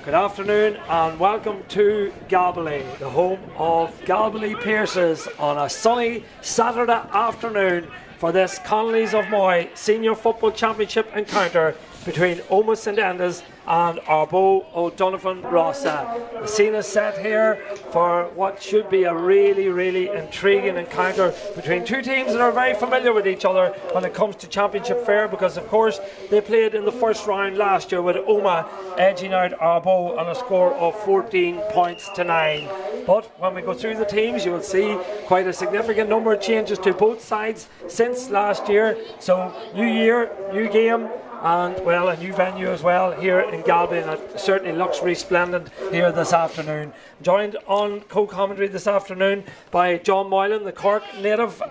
Good afternoon and welcome to Galbally, the home of Galbally Pierces, on a sunny Saturday afternoon for this Connolly's of Moy Senior Football Championship encounter between Omagh St Enda's and Ardboe O'Donovan Rossa. The scene is set here for what should be a really intriguing encounter between two teams that are very familiar with each other when it comes to championship fare, because of course they played in the first round last year with Omagh edging out Ardboe on a score of 14 points to 9. But when we go through the teams, you will see quite a significant number of changes to both sides since last year. So new year, new game, and well, a new venue as well here in Galbally, and it certainly looks resplendent here this afternoon. Joined on co-commentary this afternoon by John Moylan, the Cork native,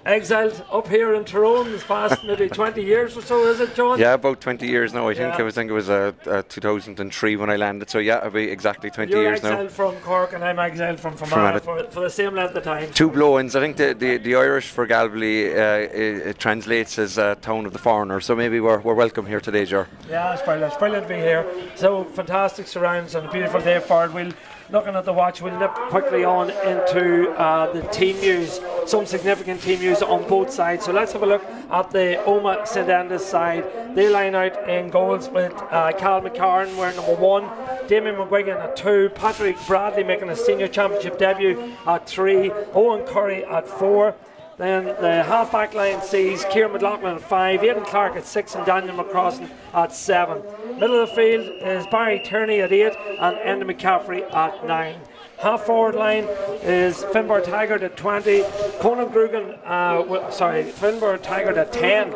exiled up here in Tyrone this past maybe 20 years or so, is it, John? Yeah, about 20 years now. I think it was 2003 when I landed, so yeah, it'll be exactly 20 years now. You're exiled from Cork and I'm exiled from Omagh for the same length of time. Two blow-ins. I think the Irish for Galbally it translates as town of the foreigner, so maybe we're welcome here today, Ger. Yeah, it's brilliant to be here. So fantastic surrounds and a beautiful day forward. Looking at the watch, we'll nip quickly on into the team news. Some significant team news on both sides. So let's have a look at the Omagh St Enda's side. They line out in goals with Cal McCarran wearing number 1, Damien McGuigan at 2, Patrick Bradley making a senior championship debut at 3, Owen Curry at 4. Then the half-back line sees Kieran McLaughlin at 5, Aidan Clark at 6 and Daniel McCrossan at 7. Middle of the field is Barry Tierney at 8 and Enda McCaffrey at 9. Half-forward line is Finbar Taggart at 20, Finbar Taggart at 10,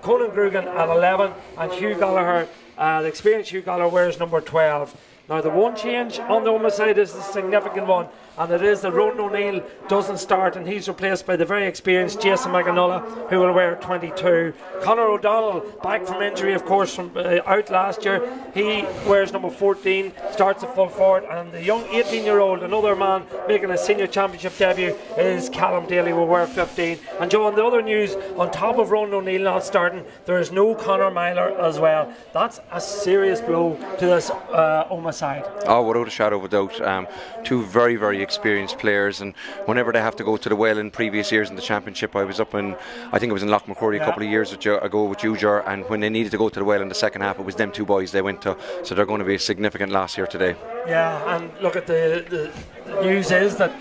Conan Grugan at 11, and Hugh Gallagher, the experienced Hugh Gallagher, wears number 12. Now the one change on the Omagh side is the significant one, and it is that Ronan O'Neill doesn't start and he's replaced by the very experienced Jason McAnulla, who will wear 22. Conor O'Donnell, back from injury of course from out last year, he wears number 14, starts at full forward, and the young 18-year-old, another man making a senior championship debut, is Callum Daly, will wear 15. And Joe, on the other news, on top of Ronan O'Neill not starting, there is no Conor Myler as well. That's a serious blow to this Omagh side. Oh, without a shadow of a doubt. Two very experienced players, and whenever they have to go to the well in previous years in the championship, I was up in, I think it was in Loch McCrory a couple of years ago with you, Ger, and when they needed to go to the well in the second half, it was them two boys they went to, so they're going to be a significant loss here today. Yeah, and look at the news is that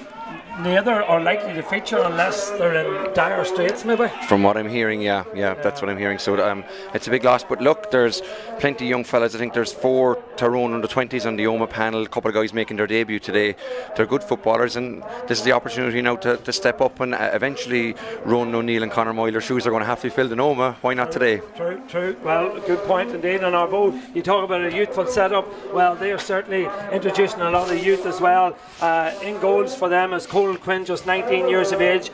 neither are likely to feature unless they're in dire straits, maybe. From what I'm hearing, yeah, that's what I'm hearing. So it's a big loss. But look, there's plenty of young fellas. I think there's 4 Tyrone under 20s on the Omagh panel. A couple of guys making their debut today. They're good footballers, and this is the opportunity now to step up. And eventually, Ronan O'Neill and Conor Myler's shoes are going to have to be filled in Omagh. Why not today? True. Well, good point indeed. And Ardboe, you talk about a youthful setup. Well, they are certainly introducing a lot of youth as well. In goals for them is Conal Quinn, just 19 years of age.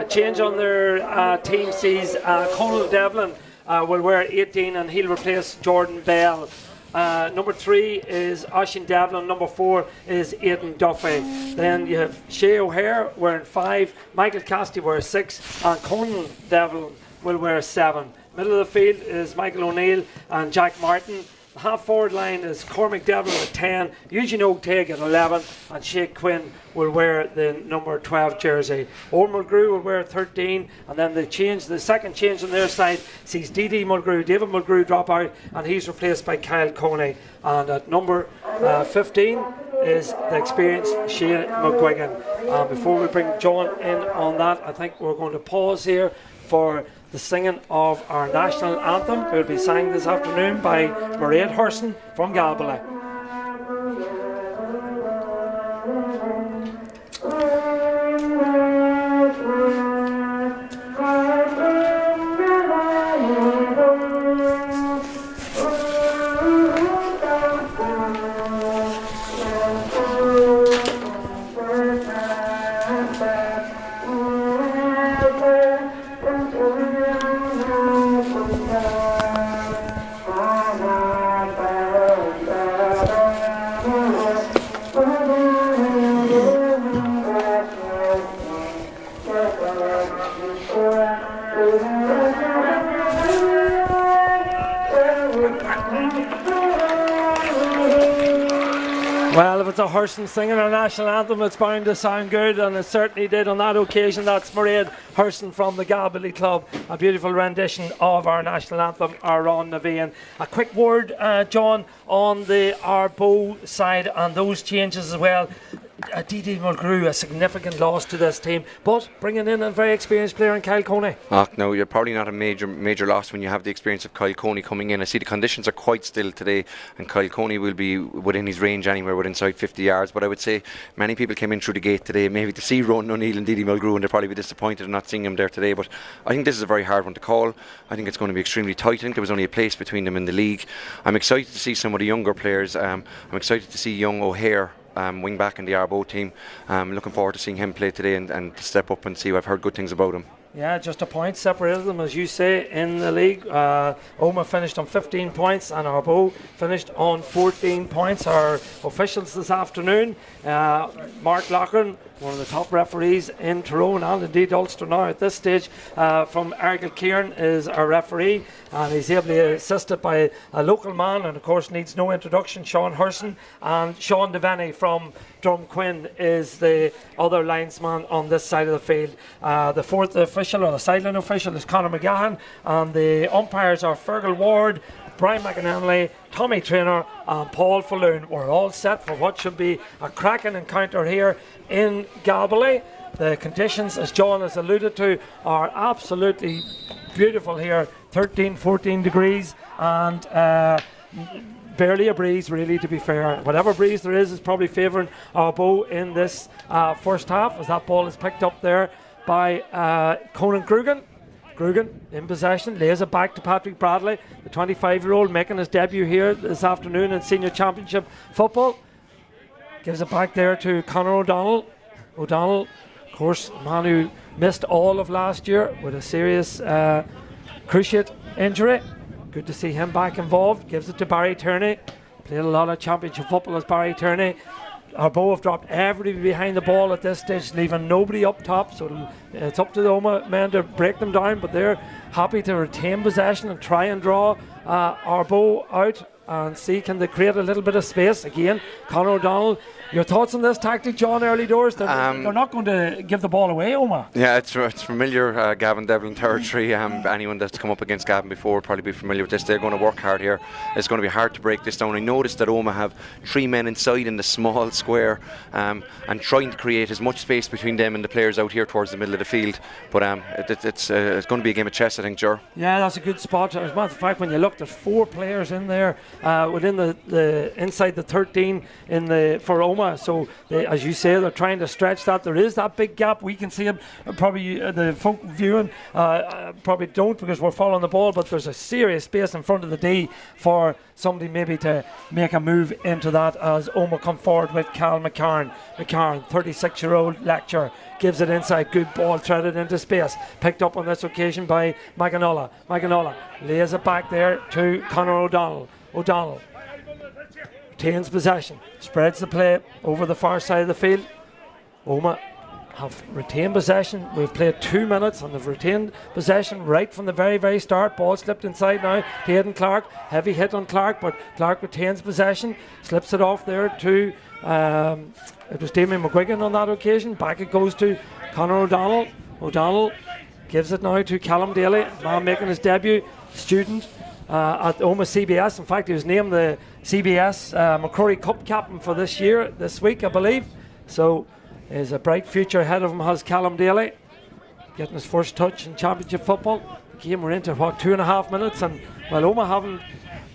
Change on their team sees Conal Devlin will wear 18 and he'll replace Jordan Bell. Number 3 is Oisin Devlin, number 4 is Aidan Duffy. Then you have Shea O'Hare wearing 5, Michael Cassidy wears 6, and Conan Devlin will wear 7. Middle of the field is Michael O'Neill and Jack Martin. The half-forward line is Cormac Devlin at 10, Eugene O'Teague at 11, and Shake Quinn will wear the number 12 jersey. Owen Mulgrew will wear 13, and then the second change on their side sees David Mulgrew drop out, and he's replaced by Kyle Coney. And at number 15 is the experienced Shane McGuigan. Before we bring John in on that, I think we're going to pause here for the singing of our national anthem. It will be sang this afternoon by Mairead Hurson from Galbally. it's a Herson singing our national anthem, it's bound to sound good, and it certainly did on that occasion. That's Mairead Herson from the Galbally Club. A beautiful rendition of our national anthem, Aron Naveen. A quick word, John, on the Ardboe side and those changes as well. D.D. Mulgrew, a significant loss to this team, but bringing in a very experienced player in Kyle Coney. No, you're probably not a major loss when you have the experience of Kyle Coney coming in. I see the conditions are quite still today, and Kyle Coney will be within his range anywhere within inside 50 yards. But I would say many people came in through the gate today, maybe to see Ronan O'Neill and D.D. Mulgrew, and they'll probably be disappointed in not seeing him there today. But I think this is a very hard one to call. I think it's going to be extremely tight. I think there was only a place between them in the league. I'm excited to see some of the younger players. I'm excited to see young O'Hare, wing back in the Ardboe team. Looking forward to seeing him play today and to step up and see. I've heard good things about him. Yeah, just a point separated them, as you say, in the league. Omagh finished on 15 points and Ardboe finished on 14 points. Our officials this afternoon, Mark Loughran, one of the top referees in Tyrone and indeed Ulster now at this stage, from Argyll Kieran is our referee, and he's ably assisted by a local man, and of course needs no introduction, Sean Herson, and Sean Devaney from Drumquin is the other linesman on this side of the field. The fourth official, or the sideline official, is Conor McGahan, and the umpires are Fergal Ward, Brian McAnally, Tommy Traynor and Paul Falloon. We're all set for what should be a cracking encounter here in Galbally. The conditions, as John has alluded to, are absolutely beautiful here. 13-14 degrees and barely a breeze, really, to be fair. Whatever breeze there is probably favouring Ardboe in this first half, as that ball is picked up there by Conan Grugan. Grugan in possession, lays it back to Patrick Bradley, the 25-year-old making his debut here this afternoon in Senior Championship football. Gives it back there to Conor O'Donnell. O'Donnell, of course, a man who missed all of last year with a serious cruciate injury. Good to see him back involved. Gives it to Barry Tierney. Played a lot of championship football as Barry Tierney. Ardboe have dropped everybody behind the ball at this stage, leaving nobody up top, so it's up to the Omagh men to break them down, but they're happy to retain possession and try and draw Ardboe out and see can they create a little bit of space. Again, Conor O'Donnell, your thoughts on this tactic, John, early doors? They're not going to give the ball away, Omagh. Yeah, it's familiar Gavin Devlin territory. Anyone that's come up against Gavin before will probably be familiar with this. They're going to work hard here. It's going to be hard to break this down. I noticed that Omagh have 3 men inside in the small square and trying to create as much space between them and the players out here towards the middle of the field. But it's going to be a game of chess, I think, Ger. Yeah, that's a good spot. As a matter of fact, when you look, there's 4 players in there within the inside the 13 for Omagh. So as you say, they're trying to stretch that. There is that big gap. We can see it. Probably the folk viewing probably don't because we're following the ball, but there's a serious space in front of the D for somebody maybe to make a move into that as Omagh come forward with Cal McCarn. McCarn, 36-year-old lecturer, gives it inside. Good ball threaded into space. Picked up on this occasion by Maganola. Maganola lays it back there to Conor O'Donnell. O'Donnell retains possession, spreads the play over the far side of the field. Omagh have retained possession. We've played 2 minutes and they've retained possession right from the very, very start. Ball slipped inside now to Aidan Clark. Heavy hit on Clark, but Clark retains possession, slips it off there to it was Damien McGuigan on that occasion. Back it goes to Conor O'Donnell. O'Donnell gives it now to Callum Daly, man making his debut, student at Omagh CBS. In fact, he was named the CBS McCrory Cup captain for this week, I believe. So there's a bright future ahead of him, has Callum Daly, getting his first touch in championship football. The game we're into, 2.5 minutes, and well, Omagh haven't.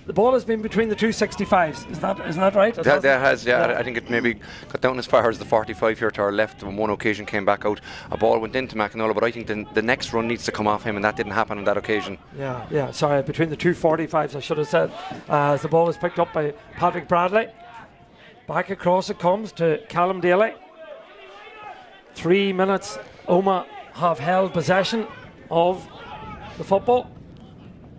The ball has been between the 265s. Isn't that right? That has, yeah. I think it maybe got down as far as the 45 here to our left. On one occasion came back out. A ball went into McAnullah, but I think the next run needs to come off him, and that didn't happen on that occasion. Yeah. Sorry, between the 245s, I should have said. As the ball is picked up by Patrick Bradley. Back across it comes to Callum Daly. 3 minutes. Omagh have held possession of the football.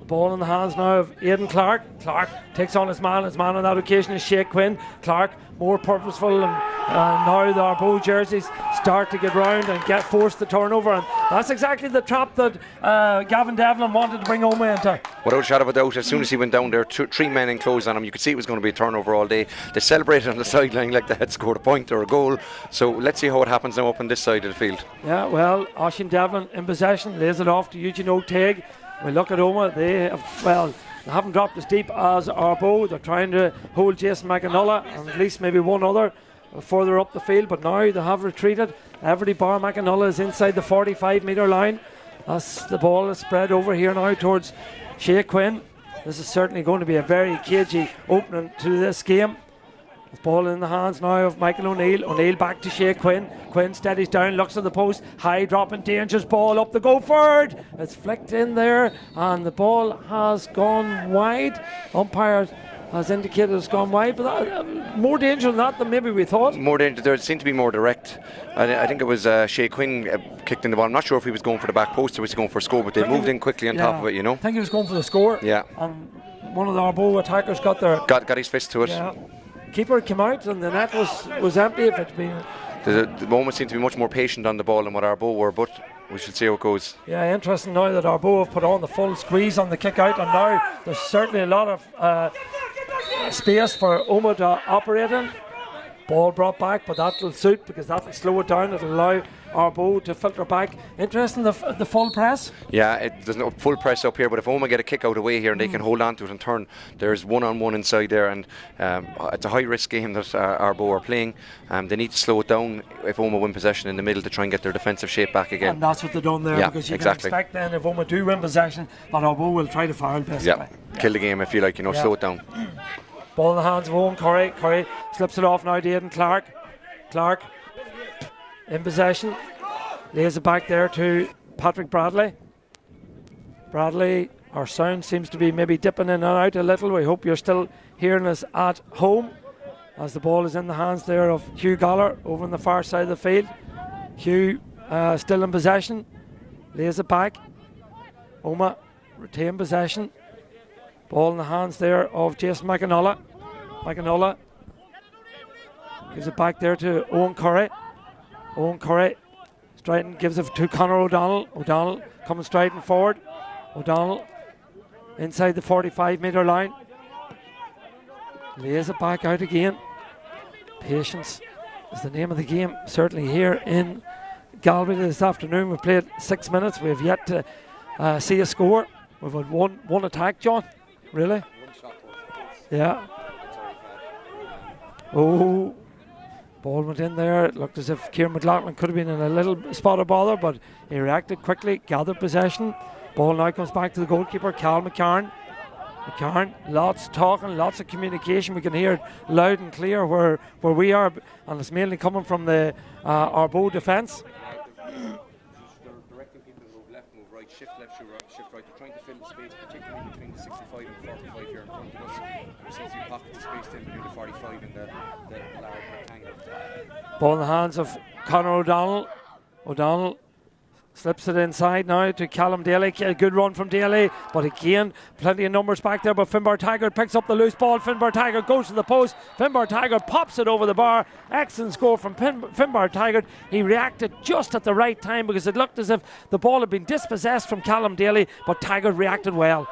Ball in the hands now of Aidan Clark. Clark takes on his man. His man on that occasion is Shea Quinn. Clark more purposeful and now the Ardboe jerseys start to get round and force the turnover, and that's exactly the trap that Gavin Devlin wanted to bring Omagh into. Without a shadow of a doubt, as soon as he went down there, three men enclosed on him, you could see it was going to be a turnover all day. They celebrated on the sideline like they had scored a point or a goal. So let's see how it happens now up on this side of the field. Yeah, well, Oisín Devlin in possession, lays it off to Eugene O'Teague. We look at Omagh, they haven't dropped as deep as Ardboe. They're trying to hold Jason McAnulla and at least maybe one other further up the field, but now they have retreated. Every bar McAnulla is inside the 45-metre line. As the ball is spread over here now towards Shea Quinn. This is certainly going to be a very cagey opening to this game. The ball in the hands now of Michael O'Neill. O'Neill back to Shea Quinn. Quinn steadies down, looks at the post. High dropping, dangerous ball up the go forward. It's flicked in there and the ball has gone wide. Umpire has indicated it's gone wide, but more danger than that than maybe we thought. More danger. There seemed to be more direct. I think it was Shea Quinn kicked in the ball. I'm not sure if he was going for the back post or was he going for a score, but they moved in quickly on top of it, you know. I think he was going for the score. Yeah. And one of the Ardboe attackers got there. Got his fist to it. Yeah. Keeper came out and the net was empty. If it'd been the moment seemed to be much more patient on the ball than what Ardboe were, but we should see how it goes. Yeah, interesting now that Ardboe have put on the full squeeze on the kick out, and now there's certainly a lot of space for Omagh to operate in. Ball brought back, but that will suit because that will slow it down. It'll allow Ardboe to filter back. Interesting, the full press. Yeah, there's no full press up here, but if Omagh get a kick out away here and they can hold on to it and turn, there's one-on-one inside there, and it's a high-risk game that Ardboe are playing. They need to slow it down if Omagh win possession in the middle to try and get their defensive shape back again. And that's what they've done there, because you can expect then if Omagh do win possession that Ardboe will try to foul basically. Kill the game if you like, slow it down. Ball in the hands of Owen Curry. Curry slips it off now to Aidan Clark. Clark in possession. Lays it back there to Patrick Bradley. Bradley, our sound seems to be maybe dipping in and out a little. We hope you're still hearing us at home. As the ball is in the hands there of Hugh Goller over on the far side of the field. Hugh still in possession. Lays it back. Omagh retain possession. Ball in the hands there of Jason McAnulla. McAnulla gives it back there to Owen Curry. Owen Curry striding, gives it to Conor O'Donnell. O'Donnell coming striding forward. O'Donnell inside the 45-metre line. Lays it back out again. Patience is the name of the game, certainly here in Galway this afternoon. We've played 6 minutes. We have yet to see a score. We've had one attack, John. Really? Yeah. Oh, ball went in there. It looked as if Kieran McLaughlin could have been in a little spot of bother, but he reacted quickly, gathered possession. Ball now comes back to the goalkeeper, Cal McCarn. McCarn, lots of talking, lots of communication. We can hear it loud and clear where we are, and it's mainly coming from the Ardboe defence. Directing people to move left, move right, shift left, shift right. They're trying to fill the space, particularly between the 65 and 45 here in front of us. There seems to be pockets of space in between the 45 and the large rectangle. Ball in the hands of Conor O'Donnell. O'Donnell slips it inside now to Callum Daly. A good run from Daly, but again, plenty of numbers back there. But Finbar Taggart picks up the loose ball. Finbar Taggart goes to the post. Finbar Taggart pops it over the bar. Excellent score from Finbar Taggart. He reacted just at the right time because it looked as if the ball had been dispossessed from Callum Daly, but Taggart reacted well.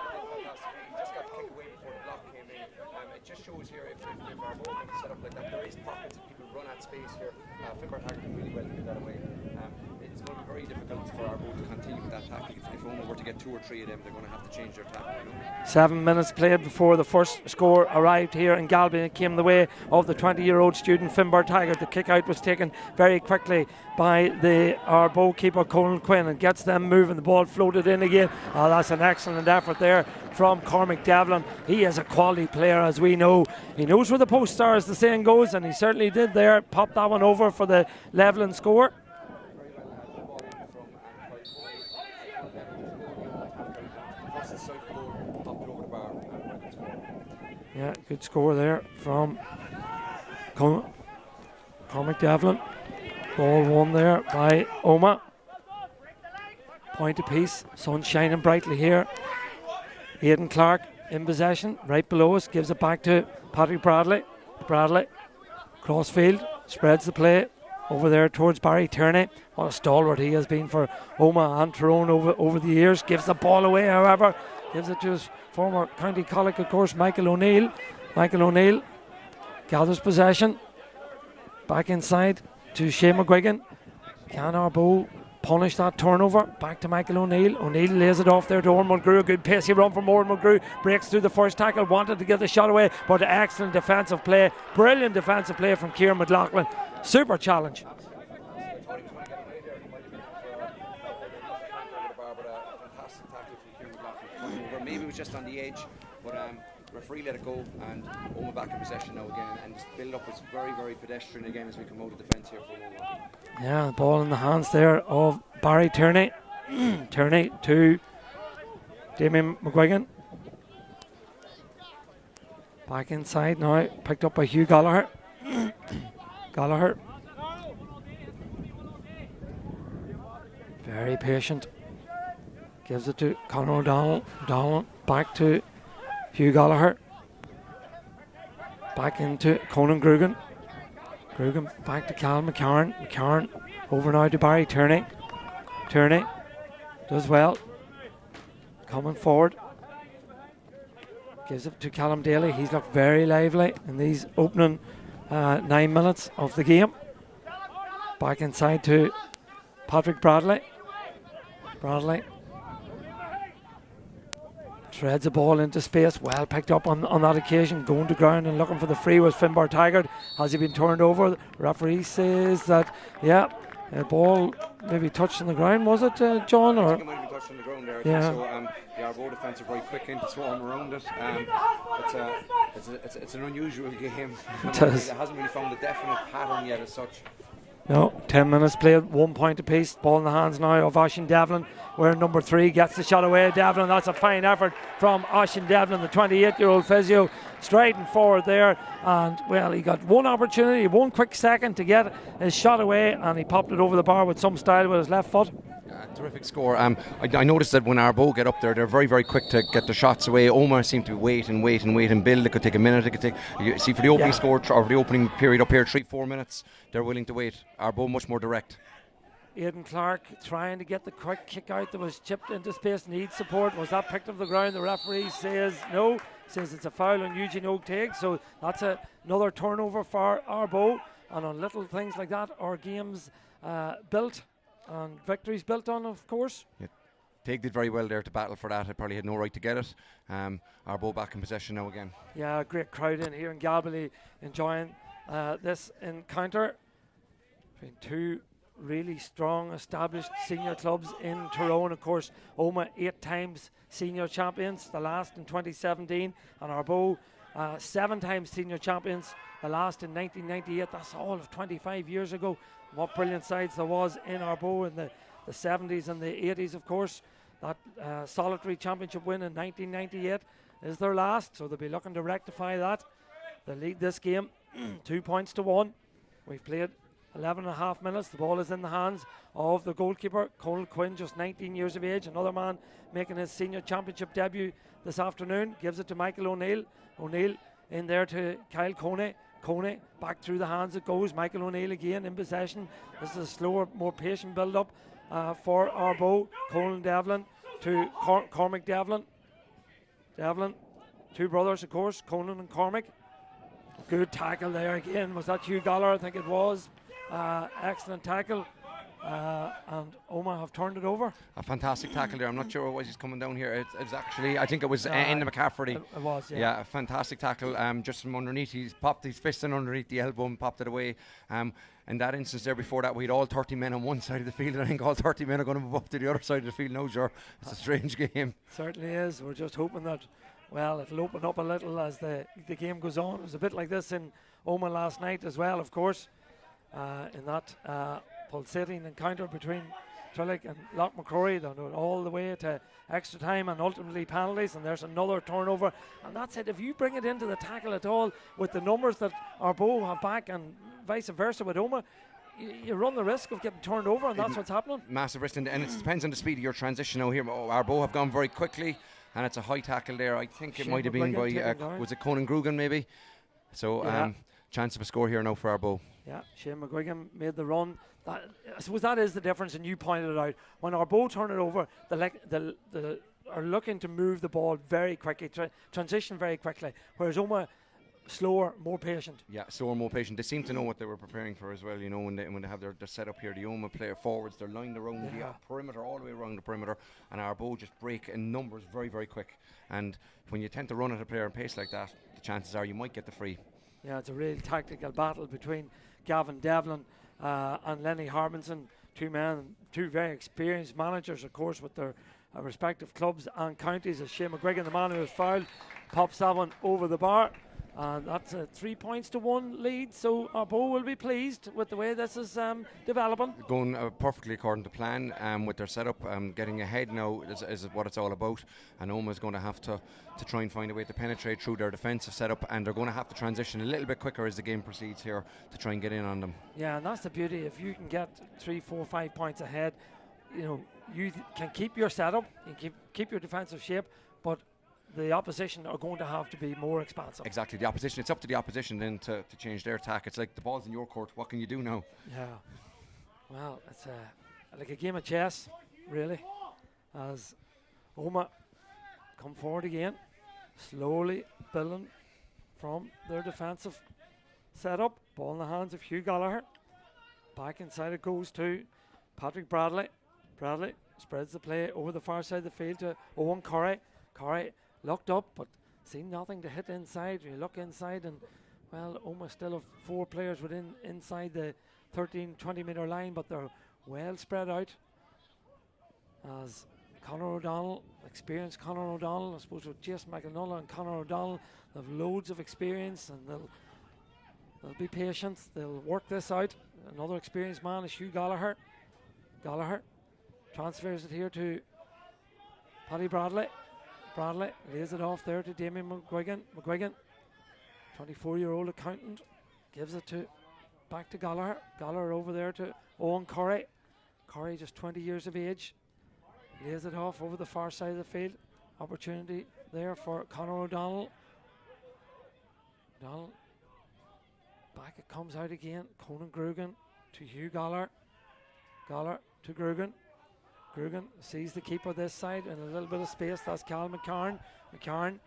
It just shows here if our ball is set up like that, there is pockets of people run at space here. Finbar Taggart did really well to get that away. It's going to be very difficult for our to continue with that tactic. If Omagh were to get 2 or 3 of them, they're going to have to change their tactic. 7 minutes played before the first score arrived here in Galway. It came the way of the 20-year-old student Finbar Taggart. The kick out was taken very quickly by the Ardboe keeper Colin Quinn and gets them moving. The ball floated in again. Oh, that's an excellent effort there from Cormac Devlin. He is a quality player, as we know. He knows where the posts are, as the saying goes, and he certainly did there. Popped that one over for the levelling score. Yeah, good score there from Cormac Devlin. Ball won there by Omagh. Point apiece. Sun shining brightly here. Aidan Clark in possession, right below us. Gives it back to Patrick Bradley. Bradley, crossfield. spreads the play over there towards Barry Tierney. What a stalwart he has been for Omagh and Tyrone over the years. Gives the ball away, however. Gives it to his former county colleague, of course, Michael O'Neill. Michael O'Neill gathers possession. Back inside to Shane McGuigan. Can Ardboe punish that turnover? Back to Michael O'Neill. O'Neill lays it off there to Oran Mulgrew. A good pacey run from Oran Mulgrew. Breaks through the first tackle. Wanted to get the shot away, but excellent defensive play. Brilliant defensive play from Kieran McLaughlin. Super challenge. Maybe it was just on the edge, but referee let it go, and Omagh back in possession now again, and this build up was very, very pedestrian again as we come out of defence here for Omagh. Yeah, the ball in the hands there of Barry Tierney. Tierney to Damien McGuigan. Back inside now, picked up by Hugh Gallagher. Gallagher. Very patient. Gives it to Conor O'Donnell. O'Donnell back to Hugh Gallagher. Back into Conan Grugan. Grugan back to Cal McCarran. McCarran over now to Barry Tierney. Tierney does well. Coming forward. Gives it to Callum Daly. He's looked very lively in these opening 9 minutes of the game. Back inside to Patrick Bradley. Bradley threads the ball into space. Well picked up on that occasion. Going to ground and looking for the free was Finbar Taggart. Has he been turned over? The referee says that, yeah, the ball maybe touched on the ground, was it, John? Or? I think it might have been touched on the ground there. Yeah. So the Ardboe defence are very quick in to swarm around it. It's an unusual game. It hasn't really found a definite pattern yet as such. No, 10 minutes played, 1 point apiece. Ball in the hands now of Oisin Devlin, where number 3 gets the shot away. Devlin, that's a fine effort from Oisin Devlin, the 28-year-old physio, striding forward there. And, well, he got one opportunity, 1 quick second to get his shot away, and he popped it over the bar with some style with his left foot. Terrific score. I noticed that when Ardboe get up there, they're very, very quick to get the shots away. Omagh seem to wait and build. It could take a minute. It could take. You see, for the opening score or the opening period up here, 3-4 minutes, they're willing to wait. Ardboe much more direct. Aidan Clark trying to get the quick kick out that was chipped into space. Needs support. Was that picked up the ground? The referee says no. Says it's a foul on Eugene Oaktegg. So that's another turnover for Ardboe. And on little things like that, our games built. And victories built on, of course. Yeah. Teague did very well there to battle for that. I probably had no right to get it. Ardboe back in possession now again. Yeah, great crowd in here in Galbally enjoying this encounter between two really strong established senior clubs in Tyrone. Of course, Omagh 8 times senior champions, the last in 2017, and Ardboe 7 times senior champions, the last in 1998. That's all of 25 years ago. What brilliant sides there was in Ardboe in the 70s and the 80s, of course. That solitary championship win in 1998 is their last, so they'll be looking to rectify that. They lead this game 2 points to 1. We've played 11 and a half minutes. The ball is in the hands of the goalkeeper, Conal Quinn, just 19 years of age. Another man making his senior championship debut this afternoon. Gives it to Michael O'Neill. O'Neill in there to Kyle Coney. Coney back through the hands it goes. Michael O'Neill again in possession. This is a slower, more patient build up for Ardboe. Colin Devlin to Cormac Devlin. Devlin, 2 brothers, of course, Conan and Cormac. Good tackle there again. Was that Hugh Gallagher? I think it was. Excellent tackle. And Omagh have turned it over. A fantastic tackle there. I'm not sure why he's coming down here. It's actually, I think it was Enda McCafferty. It was, yeah. Yeah, a fantastic tackle. Just from underneath, he's popped his fist in underneath the elbow and popped it away. In that instance there before that, we had all 30 men on one side of the field, and I think all 30 men are going to move up to the other side of the field now, Ger. It's a strange game. Certainly is. We're just hoping that, well, it'll open up a little as the game goes on. It was a bit like this in Omagh last night as well, of course, in that pulsating encounter between Trillick and Loch McCrory. They went all the way to extra time and ultimately penalties, and there's another turnover. And that's it. If you bring it into the tackle at all with the numbers that Ardboe have back and vice versa with Omagh, you run the risk of getting turned over, and that's what's happening. Massive risk, and it depends on the speed of your transition now here. Ardboe have gone very quickly, and it's a high tackle there. I think it might have been by was it Conan Grugan maybe? So yeah. chance of a score here now for Ardboe. Yeah, Shane McGuigan made the run. I suppose that is the difference, and you pointed it out. When Ardboe turn it over, they are looking to move the ball very quickly, transition very quickly, whereas Omagh slower, more patient. Yeah, slower, more patient. They seem to know what they were preparing for as well. You know, when they have their setup here, the Omagh player forwards, they're lined around the perimeter, all the way around the perimeter, and Ardboe just break in numbers very, very quick. And when you tend to run at a player in pace like that, the chances are you might get the free. Yeah, it's a real tactical battle between Gavin Devlin and Lenny Harbinson, two very experienced managers, of course, with their respective clubs and counties. As Shane McGuigan, the man who was fouled, pops that one over the bar. And that's a 3-1 lead, so Ardboe will be pleased with the way this is developing. Going perfectly according to plan with their setup. Getting ahead now is what it's all about. And Omagh is going to have to try and find a way to penetrate through their defensive setup, and they're going to have to transition a little bit quicker as the game proceeds here to try and get in on them. Yeah, and that's the beauty. If you can get 3, 4, 5 points ahead, you know, you can keep your setup, you can keep your defensive shape, but the opposition are going to have to be more expansive. Exactly, the opposition. It's up to the opposition then to change their tack. It's like the ball's in your court. What can you do now? Yeah. Well, it's like a game of chess, really. As Omagh come forward again, slowly building from their defensive setup. Ball in the hands of Hugh Gallagher. Back inside it goes to Patrick Bradley. Bradley spreads the play over the far side of the field to Owen Corrie. Corrie looked up but seen nothing to hit inside. You look inside and, well, Omagh still have 4 players within inside the 13-20 metre line, but they're well spread out. As Conor O'Donnell, experienced Conor O'Donnell, I suppose with Jason McAnulla and Conor O'Donnell, they have loads of experience and they'll be patient. They'll work this out. Another experienced man is Hugh Gallagher. Gallagher transfers it here to Paddy Bradley. Bradley lays it off there to Damien McGuigan. McGuigan, 24-year-old accountant, gives it back to Gallagher. Gallagher over there to Owen Corrie. Corrie just 20 years of age. Lays it off over the far side of the field. Opportunity there for Conor O'Donnell. O'Donnell. Back it comes out again. Conan Grugan to Hugh Gallagher. Gallagher to Grugan. Grugan sees the keeper this side in a little bit of space. That's Cal McCarn. McCarn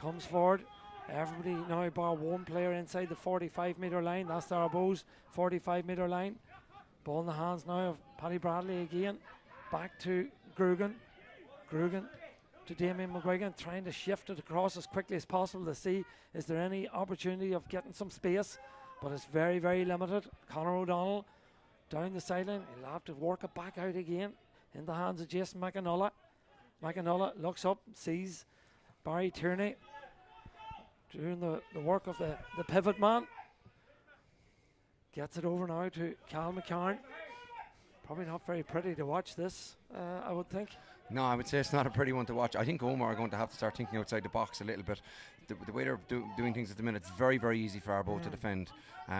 comes forward. Everybody now bar one player inside the 45 metre line. That's Ardboe's 45 metre line. Ball in the hands now of Paddy Bradley again. Back to Grugan. Grugan to Damien McGuigan, trying to shift it across as quickly as possible to see is there any opportunity of getting some space, but it's very, very limited. Conor O'Donnell down the sideline. He'll have to work it back out again in the hands of Jason McAnulla. McAnulla looks up, sees Barry Tierney doing the work of the pivot man. Gets it over now to Cal McCarn. Probably not very pretty to watch this, I would think. No, I would say it's not a pretty one to watch. I think Omagh are going to have to start thinking outside the box a little bit. The way they're doing things at the minute, it's very, very easy for Ardboe to defend.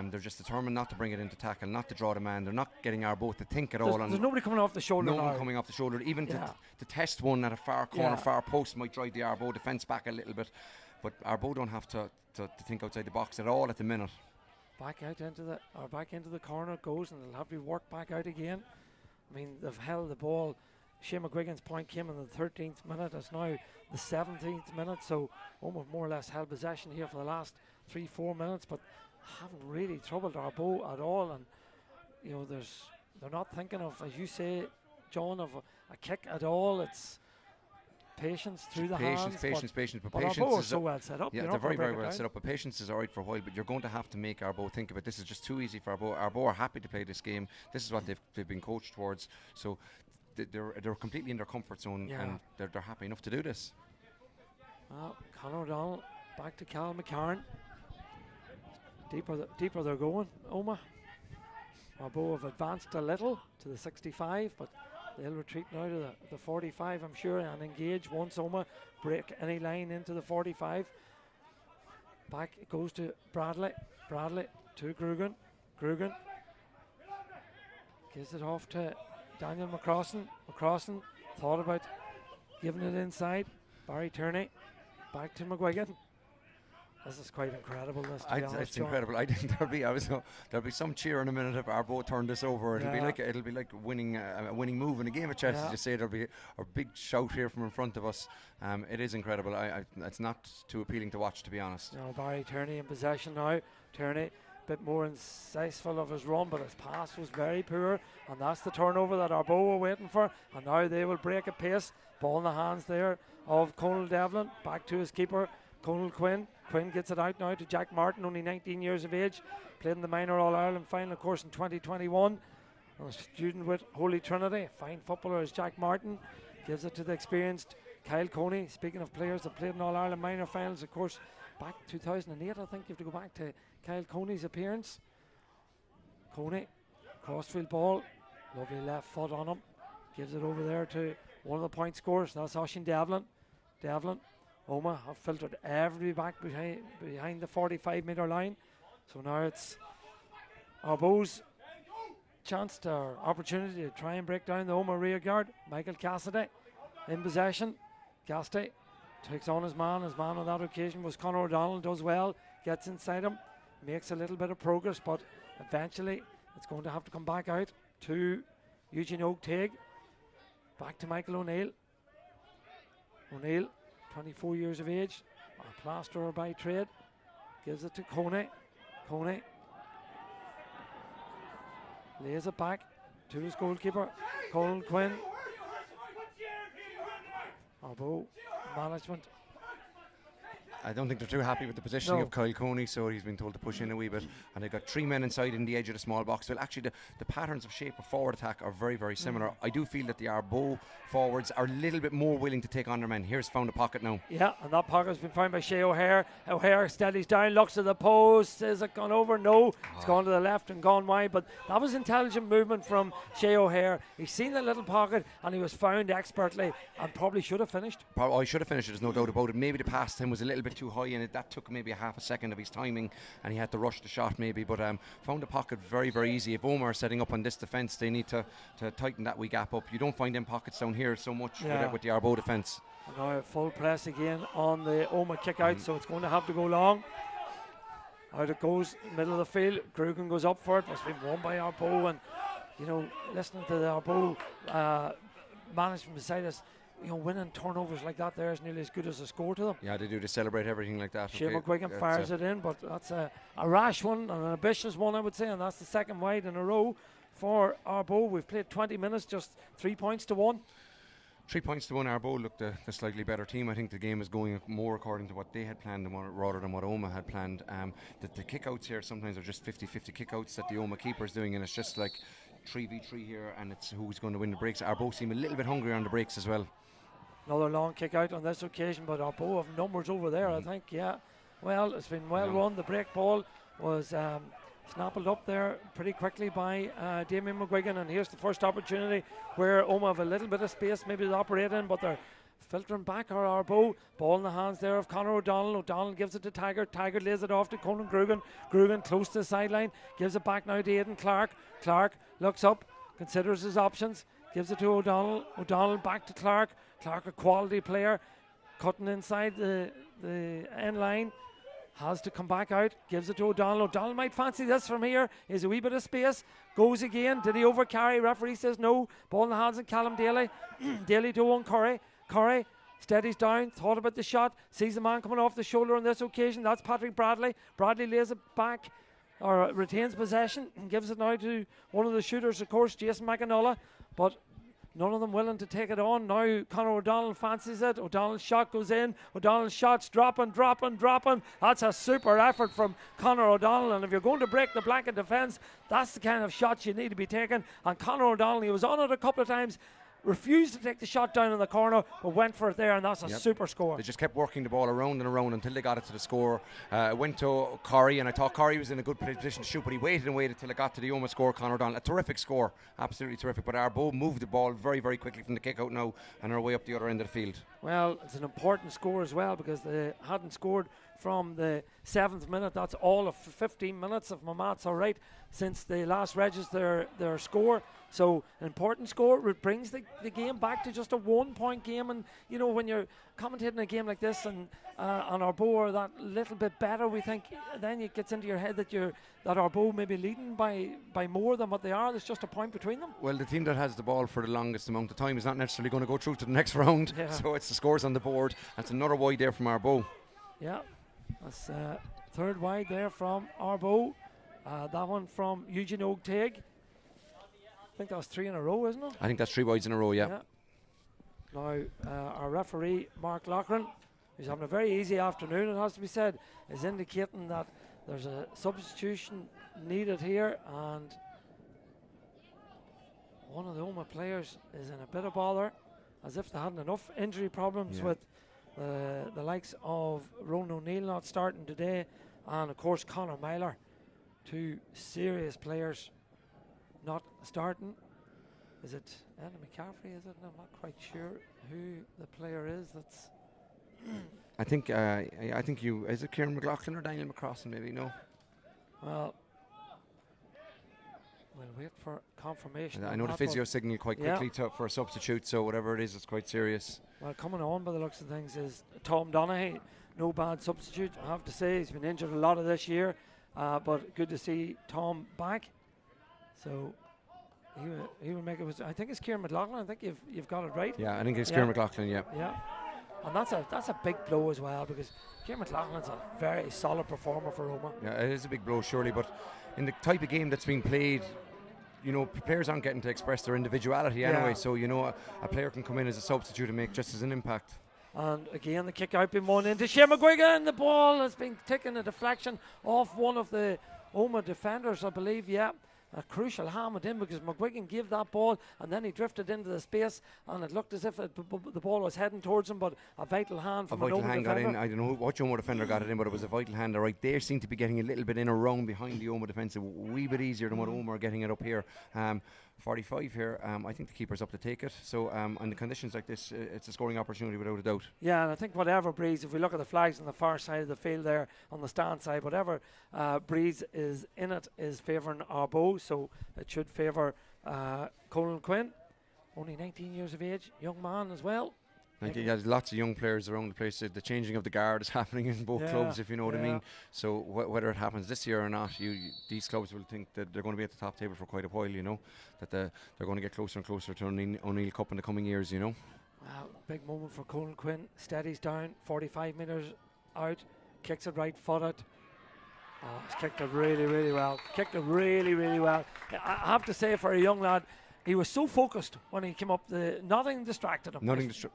They're just determined not to bring it into tackle, not to draw the man. They're not getting Ardboe to think at all. There's nobody coming off the shoulder No now. one coming off the shoulder. Even to test one at a far corner, far post might drive the Ardboe defence back a little bit. But Ardboe don't have to think outside the box at all at the minute. Back into the corner it goes, and they'll have to work back out again. I mean, they've held the ball. Shane McGuigan's point came in the 13th minute. It's now the 17th minute, so Omagh more or less held possession here for the last 3-4 minutes, but haven't really troubled Ardboe at all. And you know, they're not thinking of, as you say, John, of a kick at all. It's patience through the hands. Patience. But Patience Ardboe is so well set up. Yeah, they're very, very well set up. But patience is alright for a while. But you're going to have to make Ardboe think of it. This is just too easy for Ardboe. Ardboe are happy to play this game. This is what they've been coached towards. So they're completely in their comfort zone, and they're happy enough to do this. Conor O'Donnell back to Cal McCarn. Deeper they're going. Omagh. Ardboe have advanced a little to the 65, but they'll retreat now to the 45, I'm sure, and engage once Omagh break any line into the 45. Back it goes to Bradley. Bradley to Grugan. Grugan gives it off to Daniel McCrossan. McCrossan thought about giving it inside. Barry Tierney back to McGuigan. This is quite incredible. This, to be honest, it's John. incredible. I think there'll be some cheer in a minute if Ardboe turn this over. It'll be like winning a winning move in a game of chess. As you say, there'll be a big shout here from in front of us. It is incredible. It's not too appealing to watch, to be honest. No, Barry Tierney in possession now. Tierney, a bit more incisive of his run, but his pass was very poor, and that's the turnover that Ardboe were waiting for. And now they will break at pace. Ball in the hands there of Conal Devlin. Back to his keeper, Conal Quinn. Quinn gets it out now to Jack Martin, only 19 years of age. Played in the Minor All-Ireland final, of course, in 2021. A student with Holy Trinity. Fine footballer is Jack Martin. Gives it to the experienced Kyle Coney. Speaking of players that played in All-Ireland Minor finals, of course, back 2008, I think you have to go back to Kyle Coney's appearance. Coney, crossfield ball. Lovely left foot on him. Gives it over there to one of the point scorers. That's Oisín Devlin. Omagh have filtered everybody back behind the 45-metre line. So now it's Ardboe's chance or opportunity to try and break down the Omagh rear guard. Michael Cassidy in possession. Cassidy takes on his man. His man on that occasion was Conor O'Donnell. Does well. Gets inside him. Makes a little bit of progress, but eventually it's going to have to come back out to Eugene Oak-Teague. Back to Michael O'Neill. O'Neill, 24 years of age, a plasterer by trade. Gives it to Coney. Coney lays it back to his goalkeeper, Colin Quinn. Ardboe management. I don't think they're too happy with the positioning of Kyle Coney, so he's been told to push in a wee bit. And they've got 3 men inside in the edge of the small box. Well, actually, the patterns of shape of forward attack are very, very similar. I do feel that the Ardboe forwards are a little bit more willing to take on their men. Here's found a pocket now. Yeah, and that pocket has been found by Shea O'Hare. O'Hare steadies down, looks at the post. Is it gone over? No, it's gone to the left and gone wide. But that was intelligent movement from Shea O'Hare. He's seen the little pocket and he was found expertly and probably should have finished. He should have finished, there's no doubt about it. Maybe the pass to him was a little bit too high and that took maybe a half a second of his timing and he had to rush the shot maybe, but found the pocket very, very easy. If Omagh are setting up on this defence, they need to tighten that wee gap up. You don't find them pockets down here so much with the Ardboe defence. Now full press again on the Omagh kick out, so it's going to have to go long. Out it goes, middle of the field. Grugan goes up for it, but it's been won by Ardboe. And you know, listening to the Ardboe management beside us, you know, winning turnovers like that there is nearly as good as a score to them. Yeah, they do. They celebrate everything like that. Shea McGuigan fires it in, but that's a rash one and an ambitious one, I would say, and that's the second wide in a row for Ardboe. We've played 20 minutes, just 3 points to 1. 3 points to 1. Ardboe looked the slightly better team. I think the game is going more according to what they had planned rather than what Omagh had planned. The kickouts here sometimes are just 50-50 kickouts that the Omagh keeper is doing, and it's just like 3v3 here, and it's who's going to win the breaks. Ardboe seem a little bit hungrier on the breaks as well. Another long kick out on this occasion, but Ardboe have numbers over there, I think. Yeah, well, it's been well run. The break ball was snapped up there pretty quickly by Damien McGuigan, and here's the first opportunity where Omagh have a little bit of space maybe to operate in, but they're filtering back our Ardboe. Ball in the hands there of Conor O'Donnell. O'Donnell gives it to Tiger. Tiger lays it off to Conan Grugan. Grugan close to the sideline, gives it back now to Aidan Clark. Clark looks up, considers his options, gives it to O'Donnell. O'Donnell back to Clark. Clark, a quality player, cutting inside the end line, has to come back out, gives it to O'Donnell. O'Donnell might fancy this from here. He's a wee bit of space, goes again. Did he overcarry? Referee says no. Ball in the hands of Callum Daly. Daly to Owen Curry. Curry steadies down, thought about the shot, sees the man coming off the shoulder on this occasion. That's Patrick Bradley. Bradley lays it back, or retains possession, and gives it now to one of the shooters, of course, Jason McAnulla. But none of them willing to take it on. Now Conor O'Donnell fancies it. O'Donnell's shot goes in. O'Donnell's shot's dropping. That's a super effort from Conor O'Donnell. And if you're going to break the blanket defence, that's the kind of shots you need to be taking. And Conor O'Donnell, he was on it a couple of times, refused to take the shot down in the corner, but went for it there, and that's a super score. They just kept working the ball around and around until they got it to the score. Went to Corey, and I thought Corey was in a good position to shoot, but he waited till it got to the Omagh score. Conor O'Donnell, a terrific score, absolutely terrific. But Ardboe moved the ball very, very quickly from the kick out now and are way up the other end of the field. Well, it's an important score as well, because they hadn't scored from the 7th minute. That's all of 15 minutes, if my maths are right, since they last registered their score. So an important score. It brings the game back to just a 1-point game. And you know, when you're commentating a game like this and on Ardboe are that little bit better, we think then it gets into your head that Ardboe may be leading by more than what they are. There's just a point between them. Well, the team that has the ball for the longest amount of time is not necessarily going to go through to the next round. Yeah. So it's the scores on the board. That's another wide there from Ardboe. Yeah, that's third wide there from Ardboe. That one from Eugene Oagtaig. I think that was 3 in a row, isn't it? I think that's 3 wides in a row, yeah. Now, our referee, Mark Loughran, who's having a very easy afternoon, it has to be said, is indicating that there's a substitution needed here, and one of the Omagh players is in a bit of bother, as if they hadn't enough injury problems with the likes of Ronan O'Neill not starting today, and of course Conor Myler, 2 serious players not starting. Is it Andy McCaffrey? Is it? I'm not quite sure who the player is. That's. I think you is it Kieran McLaughlin or Daniel McCrossan? Maybe no. Well, we'll wait for confirmation. I know the physio signal quite quickly for a substitute, so whatever it is, it's quite serious. Well, coming on by the looks of things is Tom Donaghy. No bad substitute, I have to say. He's been injured a lot of this year, but good to see Tom back. So he will make it. I think it's Kieran McLaughlin. I think you've got it right. Yeah, I think it's Kieran McLaughlin. Yeah. Yeah, and that's a big blow as well, because Kieran McLaughlin's a very solid performer for Omagh. Yeah, it is a big blow, surely, but in the type of game that's being played, you know, players aren't getting to express their individuality anyway. So you know, a player can come in as a substitute and make just as an impact. And again, the kick out being won into Shane McGuigan, and the ball has been taken a deflection off one of the Omagh defenders, I believe. Yeah. A crucial harm with him, because McGuigan gave that ball and then he drifted into the space, and it looked as if the ball was heading towards him, but a vital hand from an Omagh defender. Got in. I don't know what Omagh defender got it in, but it was a vital hand. Right there seemed to be getting a little bit in around behind the Omagh defence, a wee bit easier than what Omagh are getting it up here. 45 here. I think the keeper's up to take it. So on the conditions like this, it's a scoring opportunity without a doubt. Yeah, and I think whatever breeze, if we look at the flags on the far side of the field there, on the stand side, whatever breeze is in it is favouring Ardboe, so it should favour Colin Quinn, only 19 years of age, young man as well. There's lots of young players around the place. The changing of the guard is happening in both clubs, if you know what I mean. So whether it happens this year or not, these clubs will think that they're going to be at the top table for quite a while, you know, that they're going to get closer and closer to an O'Neill Cup in the coming years, you know. Wow, big moment for Colin Quinn. Steadies down, 45 metres out, kicks it right footed. Oh, he's kicked it really, really well. Kicked it really, really well. I have to say, for a young lad, he was so focused when he came up. Nothing distracted him.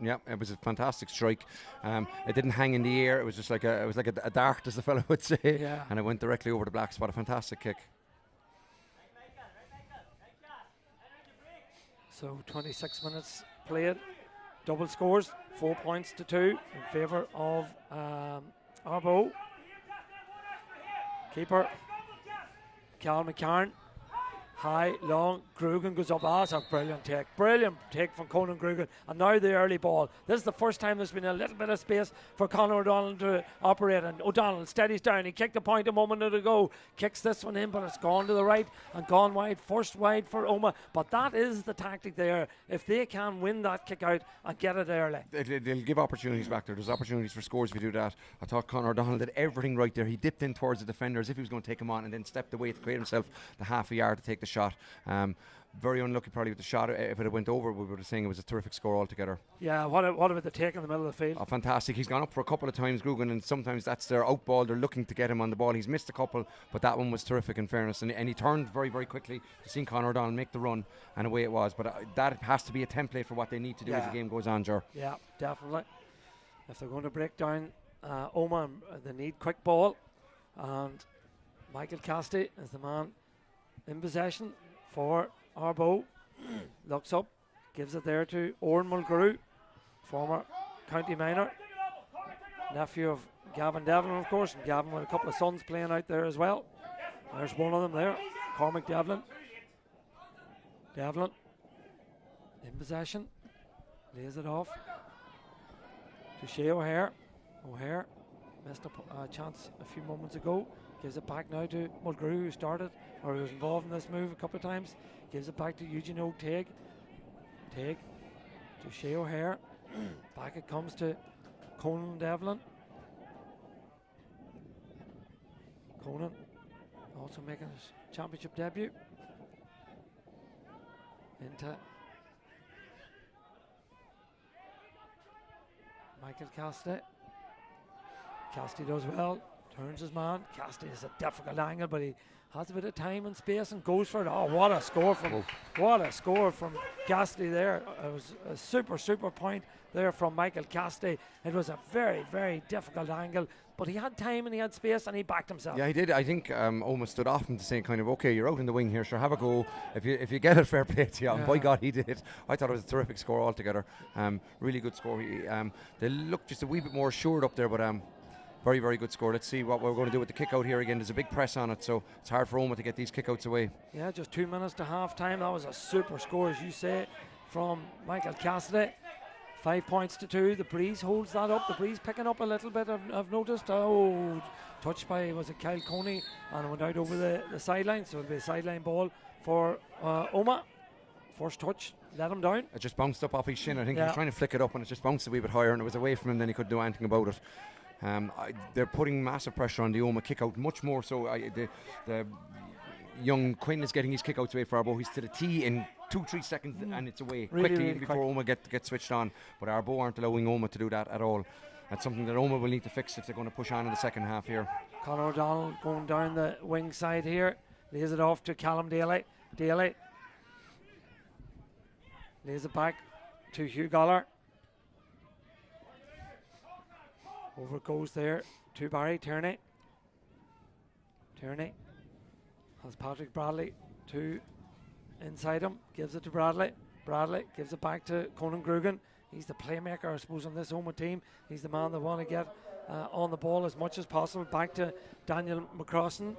Yeah, it was a fantastic strike. It didn't hang in the air. It was just like a dart, as the fellow would say. Yeah. And it went directly over the black spot. A fantastic kick. So 26 minutes played. Double scores, 4 points to 2 in favour of Ardboe. Keeper Cal McCarn. High, long, Grugan goes up. That's a brilliant take from Conan Grugan. And now the early ball. This is the first time there's been a little bit of space for Conor O'Donnell to operate, and O'Donnell steadies down. He kicked the point a moment ago, kicks this one in, but it's gone to the right and gone wide. First wide for Omagh, but that is the tactic there. If they can win that kick out and get it early, they'll give opportunities back there. There's opportunities for scores if you do that. I thought Conor O'Donnell did everything right there. He dipped in towards the defender as if he was going to take him on, and then stepped away to create himself the half a yard to take the shot. Very unlucky probably with the shot. If it had went over, we would have saying it was a terrific score altogether. Yeah, what about the take in the middle of the field? Oh, fantastic. He's gone up for a couple of times, Grugan, and sometimes that's their out ball. They're looking to get him on the ball. He's missed a couple, but that one was terrific in fairness, and he turned very, very quickly to see Conor O'Donnell make the run, and away it was. But that has to be a template for what they need to do as the game goes on, Ger. Yeah, definitely. If they're going to break down Omagh, they need quick ball, and Michael Casti is the man in possession for Ardboe. Looks up, gives it there to Oran Mulgrew, former county minor, nephew of Gavin Devlin, of course, and Gavin with a couple of sons playing out there as well. There's one of them there, Cormac Devlin. Devlin in possession, lays it off to Shea O'Hare. O'Hare Missed a chance a few moments ago. Gives it back now to Mulgrew, who started or was involved in this move a couple of times. Gives it back to Eugene O'Teague. Teague to Shea O'Hare. Back it comes to Conan Devlin. Conan also making his championship debut. Into Michael Cassidy. Cassidy does well, turns his man. Cassidy is a difficult angle, but he has a bit of time and space and goes for it. Oh, what a score from Cassidy there. It was a super point there from Michael Cassidy. It was a very, very difficult angle, but he had time and he had space and he backed himself. Yeah, he did. I think Omagh stood off him to say kind of, okay, you're out in the wing here, sure, have a go. If you get it, fair play to you. And by God, he did. I thought it was a terrific score altogether. Really good score. They looked just a wee bit more assured up there, but very, very good score. Let's see what we're going to do with the kick out here again. There's a big press on it, so it's hard for Omagh to get these kick outs away. Yeah, just 2 minutes to half time. That was a super score, as you say, from Michael Cassidy. 5 points to 2. The breeze holds that up. The breeze picking up a little bit, I've noticed. Oh, touched by, was it Kyle Coney? And it went out over the sideline, so it'll be a sideline ball for Omagh. First touch, let him down. It just bounced up off his shin. I think he was trying to flick it up and it just bounced a wee bit higher and it was away from him, then he couldn't do anything about it. They're putting massive pressure on the Omagh kick out, much more so. The young Quinn is getting his kick outs away for Ardboe. He's to the tee in 2-3 seconds and it's away quickly before Omagh get switched on. But Ardboe aren't allowing Omagh to do that at all. That's something that Omagh will need to fix if they're going to push on in the second half here. Conor O'Donnell going down the wing side here. Lays it off to Callum Daly. Daly lays it back to Hugh Goller. Over it goes there to Barry Tierney. Tierney has Patrick Bradley to inside him, gives it to Bradley. Bradley gives it back to Conan Grugan. He's the playmaker, I suppose, on this Omagh team. He's the man they want to get on the ball as much as possible. Back to Daniel McCrossan.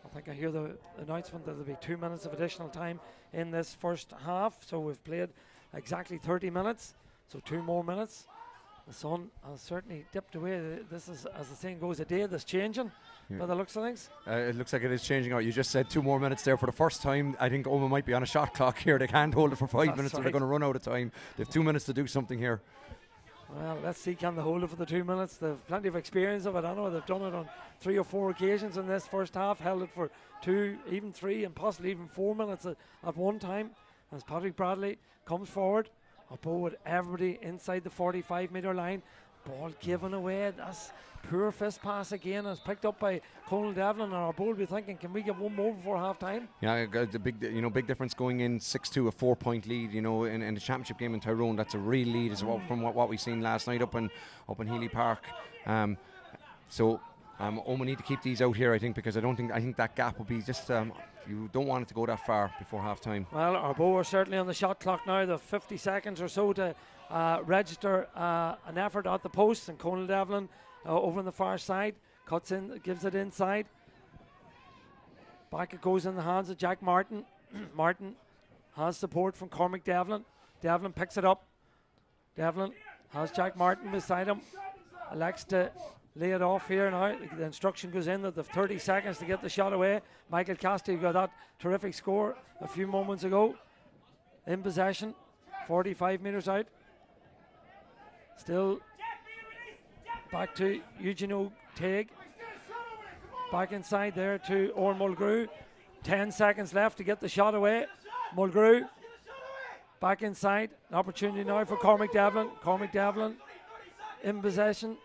I think I hear the announcement that there'll be 2 minutes of additional time in this first half. So we've played exactly 30 minutes, so 2 more minutes. The sun has certainly dipped away. This is, as the saying goes, a day that's changing by the looks of things. It looks like it is changing out. You just said 2 more minutes there. For the first time, I think Omagh might be on a shot clock here. They can't hold it for 5 minutes or they're going to run out of time. They have 2 minutes to do something here. Well, let's see, can they hold it for the 2 minutes? They've plenty of experience of it. I know they've done it on 3 or 4 occasions in this first half, held it for 2, even 3 and possibly even 4 minutes at one time. As Patrick Bradley comes forward, Ardboe with everybody inside the 45-metre line. Ball given away. That's poor fist pass again. It's picked up by Conal Devlin, and Ardboe will be thinking, can we get one more before half time? Yeah, the big difference going in 6-2, a 4-point lead. In the championship game in Tyrone, that's a real lead as well from what we've seen last night up in Healy Park. So Omagh need to keep these out here, I think, because I think that gap will be just. You don't want it to go that far before half time. Well, Ardboe are certainly on the shot clock now. The 50 seconds or so to register an effort at the post, and Conal Devlin over on the far side cuts in, gives it inside. Back it goes in the hands of Jack Martin. Martin has support from Cormac Devlin. Devlin picks it up. Devlin has Jack Martin beside him. Elects to lay it off here now. The instruction goes in that they've 30 seconds to get the shot away. Michael Cassidy got that terrific score a few moments ago. In possession, 45 metres out. Still back to Eugene O'Teague. Back inside there to Oran Mulgrew. 10 seconds left to get the shot away. Mulgrew back inside. An opportunity now for Cormac Devlin. Cormac Devlin in possession,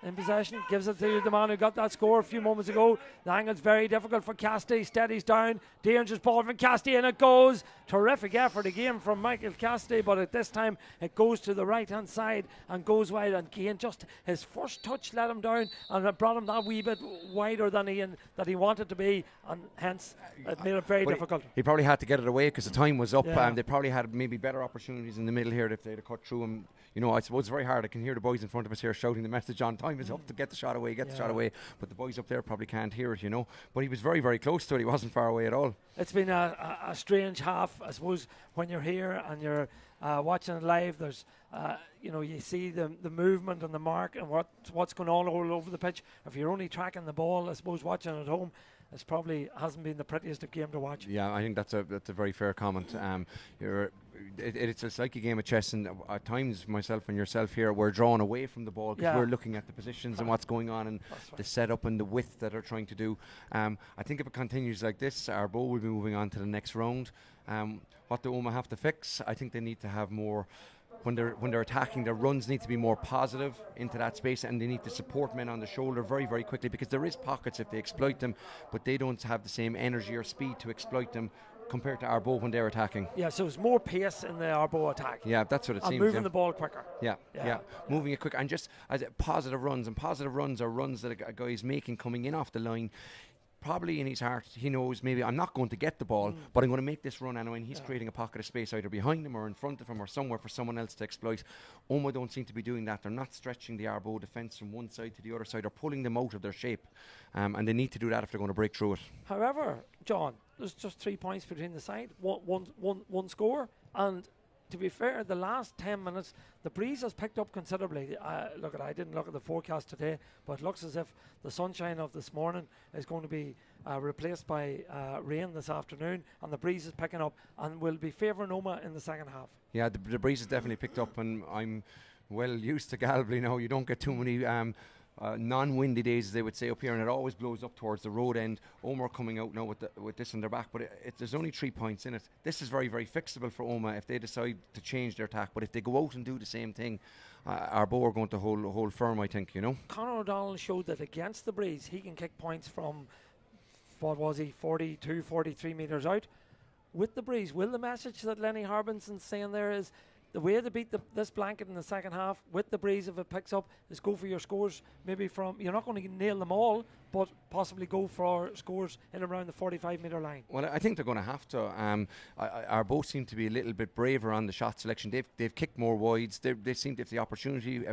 gives it to the man who got that score a few moments ago. The angle's very difficult for Cassidy. Steadies down. Dangerous ball from Cassidy, and it goes. Terrific effort again from Michael Cassidy, but at this time it goes to the right hand side and goes wide. And again, just his first touch let him down, and it brought him that wee bit wider than he wanted to be, and hence it made it very difficult. He probably had to get it away because the time was up. They probably had maybe better opportunities in the middle here if they'd have cut through him. I suppose it's very hard. I can hear the boys in front of us here shouting the message on. Time is up to get the shot away, the shot away. But the boys up there probably can't hear it, But he was very, very close to it. He wasn't far away at all. It's been a strange half enough. I suppose when you're here and you're watching it live, there's you see the movement and the mark and what's going on all over the pitch. If you're only tracking the ball, I suppose watching at home, it's probably hasn't been the prettiest game to watch. Yeah, I think that's a very fair comment. It's like a game of chess, and at times myself and yourself here, we're drawn away from the ball because we're looking at the positions and what's going on and the setup and the width that they're trying to do. I think if it continues like this, Ardboe will be moving on to the next round. What do Omagh have to fix? I think they need to have more. When they're attacking, their runs need to be more positive into that space, and they need to support men on the shoulder very, very quickly, because there is pockets if they exploit them, but they don't have the same energy or speed to exploit them compared to Ardboe when they're attacking. Yeah, so it's more pace in the Ardboe attack. Yeah, that's what it seems. And moving the ball quicker. Yeah, moving it quicker, and just as positive runs are runs that a guy is making coming in off the line. Probably in his heart he knows, maybe I'm not going to get the ball, but I'm going to make this run anyway, and he's creating a pocket of space either behind him or in front of him or somewhere for someone else to exploit. Omagh don't seem to be doing that. They're not stretching the Ardboe defence from one side to the other side or pulling them out of their shape, and they need to do that if they're going to break through it. However, John, there's just 3 points between the side, one score, and to be fair, the last 10 minutes, the breeze has picked up considerably. I didn't look at the forecast today, but it looks as if the sunshine of this morning is going to be replaced by rain this afternoon, and the breeze is picking up and will be favouring Omagh in the second half. Yeah, the breeze has definitely picked up, and I'm well used to Galway now. You don't get too many non-windy days, as they would say up here, and it always blows up towards the road end. Omagh coming out now with this in their back, but there's only 3 points in it. This is very, very fixable for Omagh if they decide to change their tack, but if they go out and do the same thing, Ardboe are going to hold firm, I think, Conor O'Donnell showed that against the breeze he can kick points from 42, 43 metres out. With the breeze, will the message that Lenny Harbinson's saying there is the way to beat this blanket in the second half with the breeze, if it picks up, is go for your scores, maybe from, you're not going to nail them all, but possibly go for scores in around the 45-metre line? Well, I think they're going to have to. Ardboe seem to be a little bit braver on the shot selection. They've kicked more wides. They seem to, if the opportunity,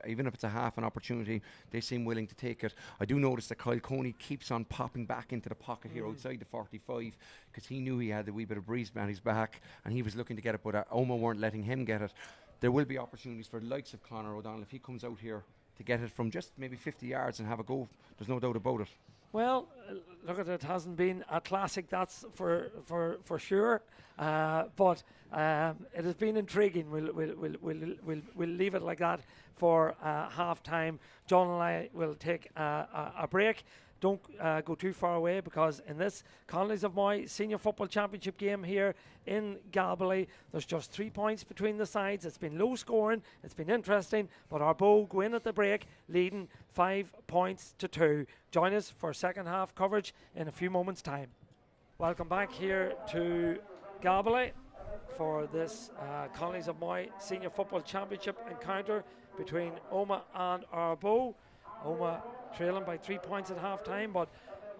even if it's a half an opportunity, they seem willing to take it. I do notice that Kyle Coney keeps on popping back into the pocket here outside the 45, because he knew he had a wee bit of breeze behind his back and he was looking to get it, but Omagh weren't letting him get it. There will be opportunities for the likes of Conor O'Donnell if he comes out here to get it from just maybe 50 yards and have a go. There's no doubt about it. Well, look at it, hasn't been a classic, that's for sure. But it has been intriguing. We'll leave it like that for half time. John and I will take a break. Don't go too far away, because in this Connolly's of Moy Senior Football Championship game here in Galway, there's just 3 points between the sides. It's been low scoring, it's been interesting, but Ardboe go in at the break leading 5 points to 2. Join us for second half coverage in a few moments' time. Welcome back here to Galway for this Connolly's of Moy Senior Football Championship encounter between Omagh and Ardboe. Omagh trailing by 3 points at half time, but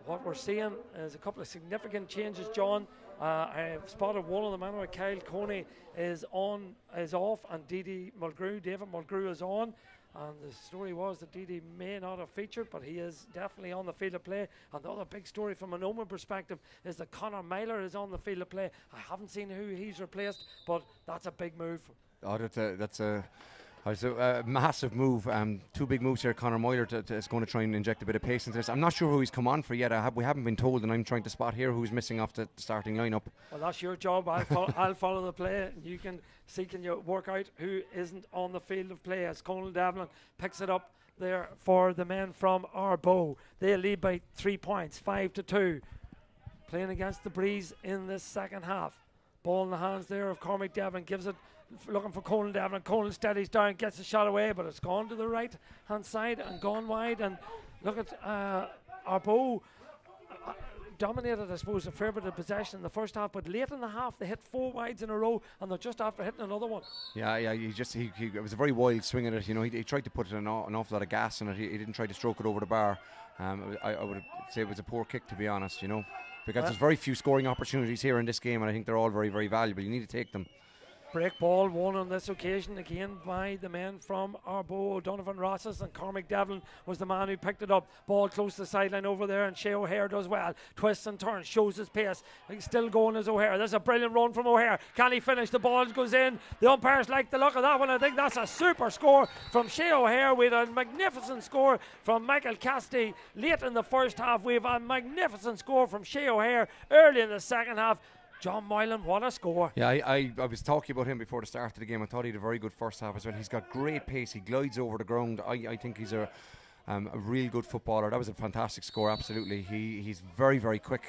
what we're seeing is a couple of significant changes, John. I have spotted one of them anyway. Kyle Coney is off, and David Mulgrew is on. And the story was that Didi may not have featured, but he is definitely on the field of play. And the other big story from an Omagh perspective is that Conor Myler is on the field of play. I haven't seen who he's replaced, but that's a big move. Oh, that's a massive move. 2 big moves here. Conor Myler is going to try and inject a bit of pace into this. I'm not sure who he's come on for yet. We haven't been told, and I'm trying to spot here who's missing off the starting lineup. Well, that's your job. I'll follow the play, and you can work out who isn't on the field of play as Conal Devlin picks it up there for the men from Ardboe. They lead by 3 points, 5-2. Playing against the breeze in this second half. Ball in the hands there of Cormac Devlin, gives it, looking for Conal Devlin. Conal steadies down, gets the shot away, but it's gone to the right hand side and gone wide. And look at Ardboe dominated, I suppose, a fair bit of possession in the first half, but late in the half they hit 4 wides in a row, and they're just after hitting another one. Yeah, it was a very wild swing at it. He tried to put an awful lot of gas in it. He didn't try to stroke it over the bar. I would say it was a poor kick, to be honest, because there's very few scoring opportunities here in this game, and I think they're all very, very valuable. You need to take them. Break ball won on this occasion again by the men from Ardboe. Donovan Rosses and Cormac Devlin was the man who picked it up. Ball close to the sideline over there, and Shea O'Hare does well. Twists and turns, shows his pace. He's still going as O'Hare. There's a brilliant run from O'Hare. Can he finish? The ball goes in. The umpires like the look of that one. I think that's a super score from Shea O'Hare. We had a magnificent score from Michael Cassidy late in the first half. We have a magnificent score from Shea O'Hare early in the second half. John Moylan, what a score. Yeah, I was talking about him before the start of the game. I thought he had a very good first half as well. He's got great pace. He glides over the ground. I think he's a real good footballer. That was a fantastic score, absolutely. He's very, very quick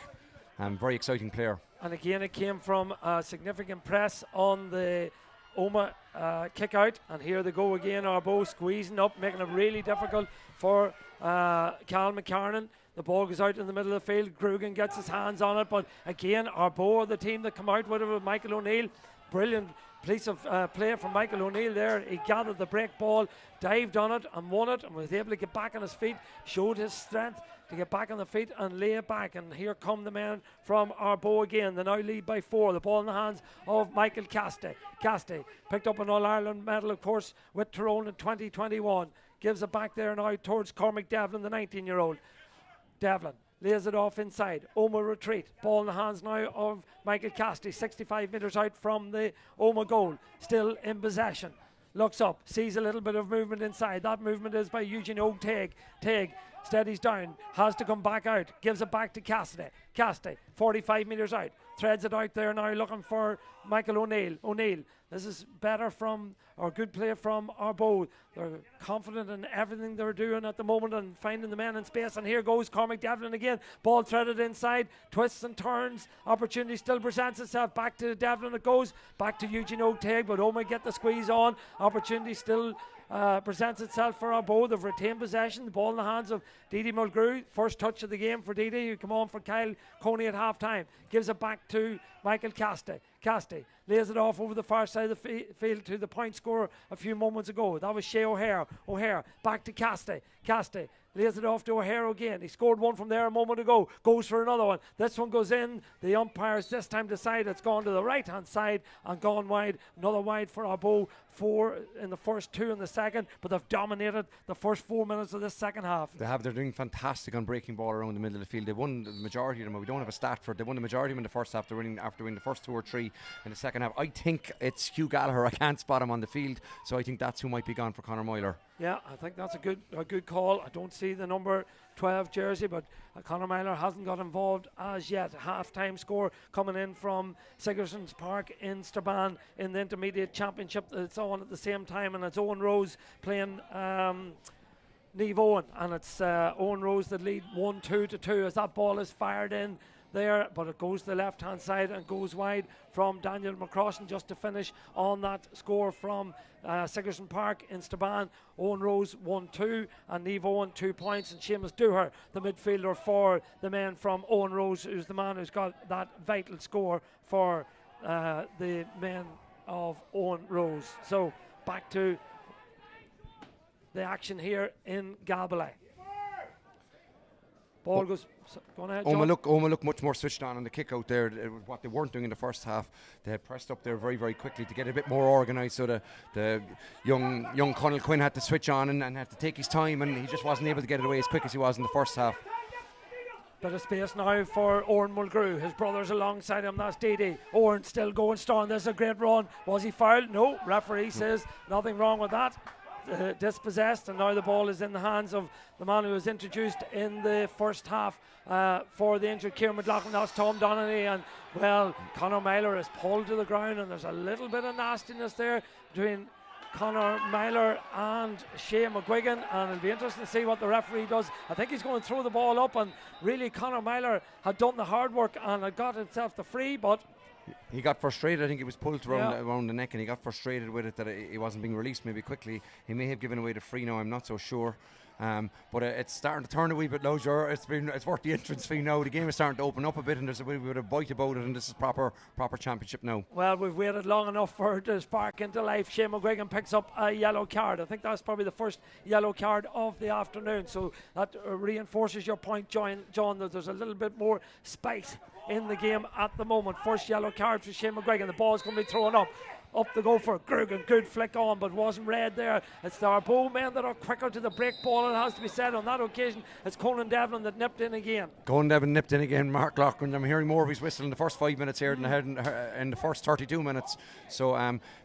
and very exciting player. And again, it came from a significant press on the Omagh kick out, and here they go again. Ardboe squeezing up, making it really difficult for Cal McCarnan. The ball goes out in the middle of the field. Grugan gets his hands on it, but again, Ardboe are the team that come out with it with Michael O'Neill. Brilliant piece of play from Michael O'Neill there. He gathered the break ball, dived on it and won it, and was able to get back on his feet, showed his strength to get back on the feet and lay it back. And here come the men from Ardboe again. They now lead by 4. The ball in the hands of Michael Cassidy. Cassidy picked up an All-Ireland medal, of course, with Tyrone in 2021. Gives it back there now towards Cormac Devlin, the 19-year-old. Devlin lays it off inside. Omagh retreat. Ball in the hands now of Michael Cassidy, 65 metres out from the Omagh goal. Still in possession. Looks up, sees a little bit of movement inside. That movement is by Eugene O'Teague. Teague steadies down, has to come back out, gives it back to Cassidy. Cassidy, 45 metres out, threads it out there now, looking for Michael O'Neill. O'Neill, this is better from, or good play from Ardboe. They're confident in everything they're doing at the moment and finding the men in space. And here goes Cormac Devlin again. Ball threaded inside, twists and turns. Opportunity still presents itself. Back to Devlin it goes. Back to Eugene O'Teague, but Omagh get the squeeze on. Opportunity still presents itself for Ardboe. They've retained possession. The ball in the hands of Didi Mulgrew. First touch of the game for Didi, who come on for Kyle Coney at half time. Gives it back to Michael Cassidy. Cassidy lays it off over the far side of the field to the point scorer a few moments ago. That was Shea O'Hare. O'Hare back to Cassidy. Cassidy lays it off to O'Hare again. He scored one from there a moment ago. Goes for another one. This one goes in. The umpires this time decide it's gone to the right hand side and gone wide. Another wide for Ardboe. 4 in the first, 2 in the second, but they've dominated the first 4 minutes of this second half. They're doing fantastic on breaking ball around the middle of the field. They won the majority of them. We don't have a stat for it. They won the majority of them in the first half. They're winning after winning the first 2 or 3 in the second half. I think it's Hugh Gallagher. I can't spot him on the field, so I think that's who might be gone for Conor Moyler. Yeah, I think that's a good call. I don't see the number 12 jersey, but Conor Moyler hasn't got involved as yet. Half-time score coming in from Sigerson's Park in Strabane in the Intermediate Championship. It's on at the same time, and it's Owen Rose playing Niamh Owen, and it's Owen Rose that lead 1-2 as that ball is fired in there, but it goes to the left hand side and goes wide from Daniel McCrossan just to finish on that score from Sigerson Park in Strabane. Owen Rose 1-2 and Niamh Owen 2 points, and Seamus Dooher, the midfielder for the men from Owen Rose, who's the man who's got that vital score for the men of Owen Rose. So back to the action here in Galbally. Ball goes. Go on ahead, John. Omagh look much more switched on the kick out there. What they weren't doing in the first half, they had pressed up there very, very quickly to get a bit more organised. So the young Conal Quinn had to switch on and had to take his time, and he just wasn't able to get it away as quick as he was in the first half. Bit of space now for Oren Mulgrew. His brother's alongside him. That's Didi. Oren still going strong. This is a great run. Was he fouled? No. Referee says nothing wrong with that. Dispossessed, and now the ball is in the hands of the man who was introduced in the first half for the injured Kieran McLaughlin. That's Tom Donnelly, and well, Conor Moyler is pulled to the ground, and there's a little bit of nastiness there between Conor Moyler and Shea McGuigan, and it'll be interesting to see what the referee does. I think he's going to throw the ball up, and really Conor Moyler had done the hard work and had got himself the free, but he got frustrated. I think he was pulled around the neck, and he got frustrated with it that he wasn't being released maybe quickly. He may have given away the free now, I'm not so sure. But it's starting to turn a wee bit low. It's worth the entrance fee now. The game is starting to open up a bit, and there's a wee bit of bite about it, and this is proper championship now. Well, we've waited long enough for it to spark into life. Shea McGuigan picks up a yellow card. I think that's probably the first yellow card of the afternoon, so that reinforces your point, John, that there's a little bit more spice in the game at the moment. First yellow card for Shea McGuigan. The ball's going to be thrown up. up the go for Grugan. Good flick on, but wasn't read there. It's the Ardboe men that are quicker to the break ball, it has to be said. On that occasion, it's Conan Devlin that nipped in again. Conan Devlin nipped in again, Mark Loughran. I'm hearing more of his whistle in the first 5 minutes here than in the first 32 minutes. So,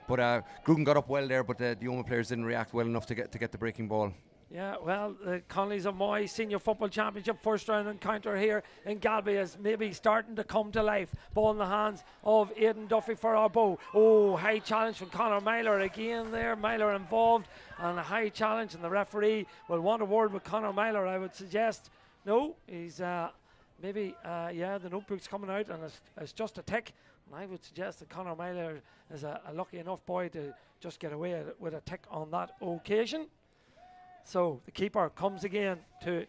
but Grugan got up well there, but the Omagh players didn't react well enough to get the breaking ball. Yeah, well, the Conleys of Moy Senior Football Championship first round encounter here in Galway is maybe starting to come to life. Ball in the hands of Aidan Duffy for Ardboe. Oh, high challenge from Conor Myler again there. Myler involved and a high challenge, and the referee will want a word with Conor Myler. I would suggest no, he's maybe, the notebook's coming out and it's just a tick. And I would suggest that Conor Myler is a lucky enough boy to just get away with a tick on that occasion. So the keeper comes again to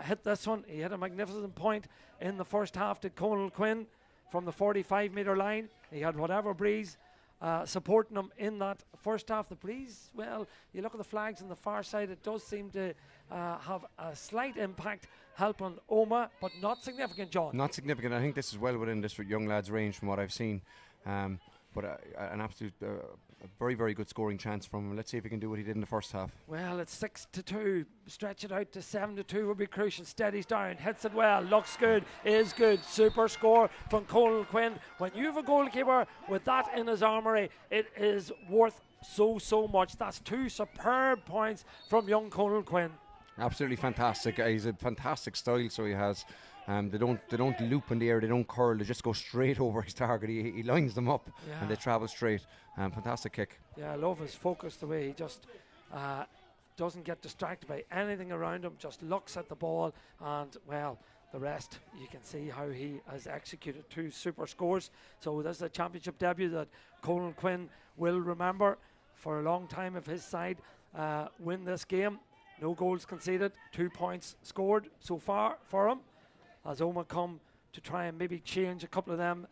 hit this one. He hit a magnificent point in the first half to Conal Quinn from the 45-metre line. He had whatever breeze supporting him in that first half. The breeze, well, you look at the flags on the far side, it does seem to have a slight impact helping Omagh, but not significant, John. Not significant. I think this is well within this young lad's range from what I've seen. But an absolute a very, very good scoring chance from him. Let's see if he can do what he did in the first half. Well, it's 6-2. Stretch it out to 7-2 would be crucial. Steadies down, hits it well, looks good, is good. Super score from Conal Quinn. When you have a goalkeeper with that in his armoury, it is worth so much. That's 2 superb points from young Conal Quinn. Absolutely fantastic. He's a fantastic style, so he has. They don't loop in the air, they don't curl, they just go straight over his target. He lines them up and they travel straight. Fantastic kick. Yeah, I love his focus, the way he just doesn't get distracted by anything around him, just looks at the ball, and well, the rest you can see how he has executed 2 super scores. So this is a championship debut that Conal Quinn will remember for a long time if his side win this game. No goals conceded, 2 points scored so far for him, as Omagh come to try and maybe change a couple of them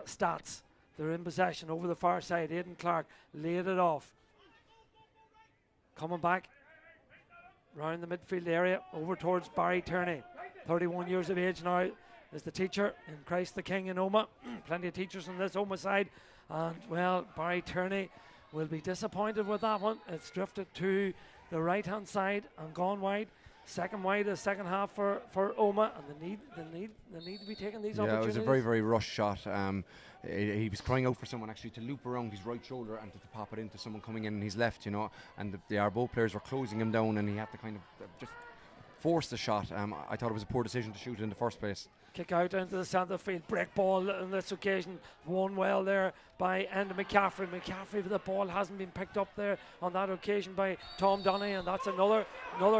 stats. They're in possession over the far side. Aidan Clark laid it off. Coming back round the midfield area over towards Barry Tierney. 31 years of age now, is the teacher in Christ the King in Omagh. Plenty of teachers on this Omagh side. And well, Barry Tierney will be disappointed with that one. It's drifted to the right hand side and gone wide. Second wide, the second half for Omagh, and they need to be taking these opportunities. Yeah, it was a very, very rushed shot. He was crying out for someone actually to loop around his right shoulder and to pop it into someone coming in his left, you know. And the Ardboe players were closing him down, and he had to kind of just force the shot. I thought it was a poor decision to shoot it in the first place. Kick out into the centre field, break ball on this occasion, won well there by Enda McCaffrey. McCaffrey, the ball hasn't been picked up there on that occasion by Tom Donaghy, and that's another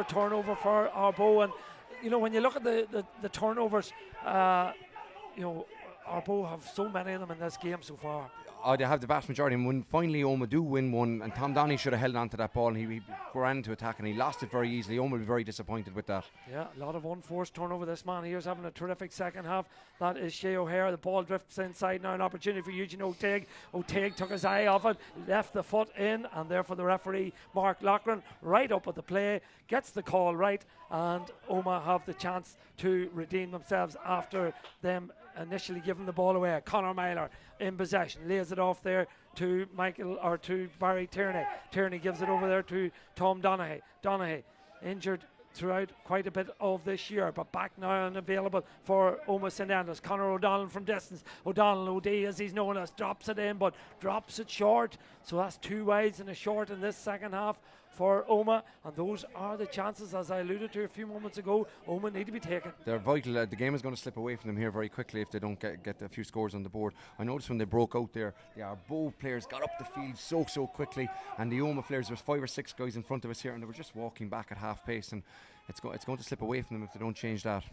turnover for Ardboe. And you know, when you look at the turnovers, you know, Ardboe have so many of them in this game so far. They have the vast majority, and when finally Omagh do win one, and Tom Donaghy should have held on to that ball, and he ran to attack and he lost it very easily. Omagh will be very disappointed with that. Yeah, a lot of unforced turnover. This man here's having a terrific second half. That is Shea O'Hare. The ball drifts inside now, an opportunity for Eugene O'Teague. O'Teague took his eye off it, left the foot in, and therefore the referee Mark Loughran right up at the play, gets the call right, and Omagh have the chance to redeem themselves after them initially giving the ball away. Conor Myler in possession, lays it off there to Barry Tierney. Tierney gives it over there to Tom Donaghy. Donaghy injured throughout quite a bit of this year, but back now and available for Omagh St Enda's. Conor O'Donnell from distance. O'Donnell, OD as he's known as, drops it in, but drops it short. So that's 2 wides and a short in this second half for Omagh, and those are the chances, as I alluded to a few moments ago, Omagh need to be taken. They're vital. The game is going to slip away from them here very quickly if they don't get a few scores on the board. I noticed when they broke out there, the Ardboe players got up the field so quickly, and the Omagh players, there was 5 or 6 guys in front of us here, and they were just walking back at half pace, and it's going to slip away from them if they don't change that.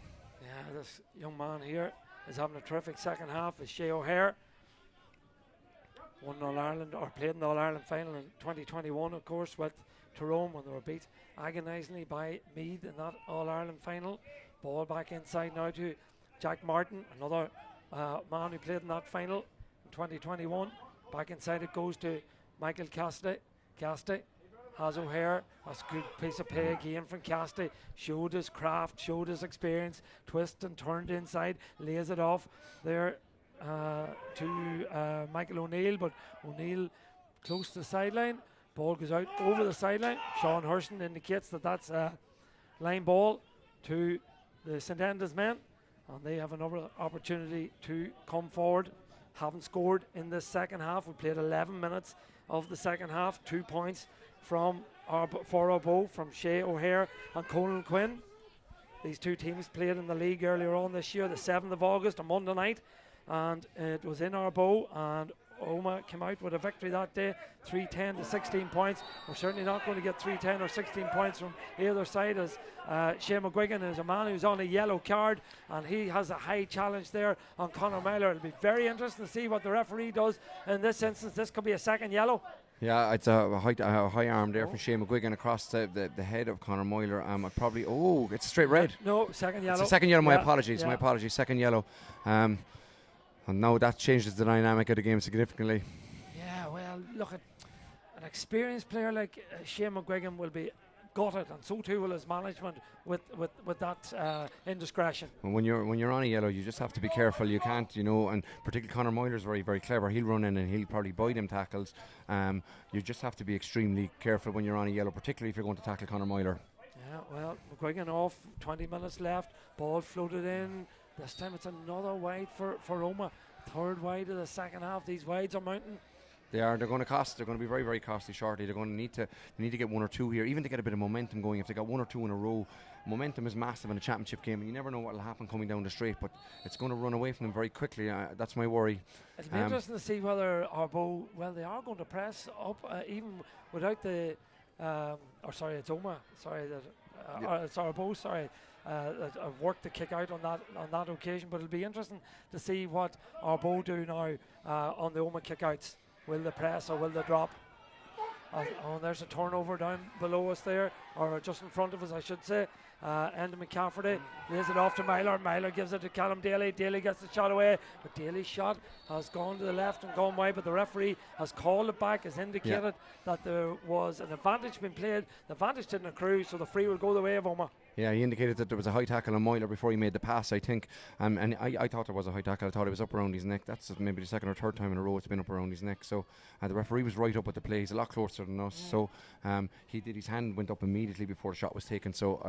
Yeah, this young man here is having a terrific second half. Is Shea O'Hare. Won All-Ireland, or played in the All-Ireland final in 2021, of course, with Tyrone when they were beat agonisingly by Meath in that All-Ireland final. Ball back inside now to Jack Martin, another man who played in that final in 2021. Back inside it goes to Michael Cassidy. Cassidy has O'Hare. That's a good piece of play again from Cassidy. Showed his craft, showed his experience, twist and turned inside, lays it off there to Michael O'Neill, but O'Neill close to the sideline. Ball goes out over the sideline. Sean Hurston indicates that that's a line ball to the St Enda's men, and they have another opportunity to come forward. Haven't scored in the second half. We played 11 minutes of the second half. 2 points for Ardboe from Shea O'Hare and Conan Quinn. These two teams played in the league earlier on this year, the 7th of August, a Monday night, and it was in Ardboe, and Omagh came out with a victory that day, 310 to 16 points. We're certainly not going to get 310 or 16 points from either side, as Shea McGuigan is a man who's on a yellow card, and he has a high challenge there on Conor Myler. It'll be very interesting to see what the referee does in this instance. This could be a second yellow. Yeah, it's a high arm there from Shea McGuigan across the head of Conor Myler. It's a straight red. No, second yellow. It's a second yellow, my apologies, second yellow. And now that changes the dynamic of the game significantly. Yeah, well, look, at an experienced player like Shea McGuigan will be gutted, and so too will his management with that indiscretion. And when you're on a yellow, you just have to be careful. You can't, and particularly Conor Myler's very, very clever. He'll run in and he'll probably buy them tackles. You just have to be extremely careful when you're on a yellow, particularly if you're going to tackle Conor Myler. Yeah, well, McGuigan off, 20 minutes left, ball floated in. This time it's another wide for Omagh. Third wide of the second half. These wides are mounting. They're going to cost. They're going to be very, very costly shortly. They're going to need to get one or two here, even to get a bit of momentum going. If they got one or two in a row, momentum is massive in a championship game, and you never know what will happen coming down the straight. But it's going to run away from them very quickly. That's my worry. It'll be interesting to see whether Ardboe. Well, they are going to press up even without the. It's Omagh. It's Ardboe. Sorry. I've worked the kick out on that occasion, but it'll be interesting to see what Ardboe do now on the Omagh kick outs. Will they press or will they drop? There's a turnover down below us there, or just in front of us, I should say. Enda McCafferty lays it off to Myler. Myler gives it to Callum Daly. Daly gets the shot away, but Daly's shot has gone to the left and gone wide, but the referee has called it back, has indicated that there was an advantage being played. The advantage didn't accrue, so the free will go the way of Omagh. Yeah, he indicated that there was a high tackle on Myler before he made the pass, I think. And I thought there was a high tackle. I thought it was up around his neck. That's maybe the second or third time in a row it's been up around his neck. So the referee was right up at the play. He's a lot closer than us. So he did. His hand went up immediately before the shot was taken. So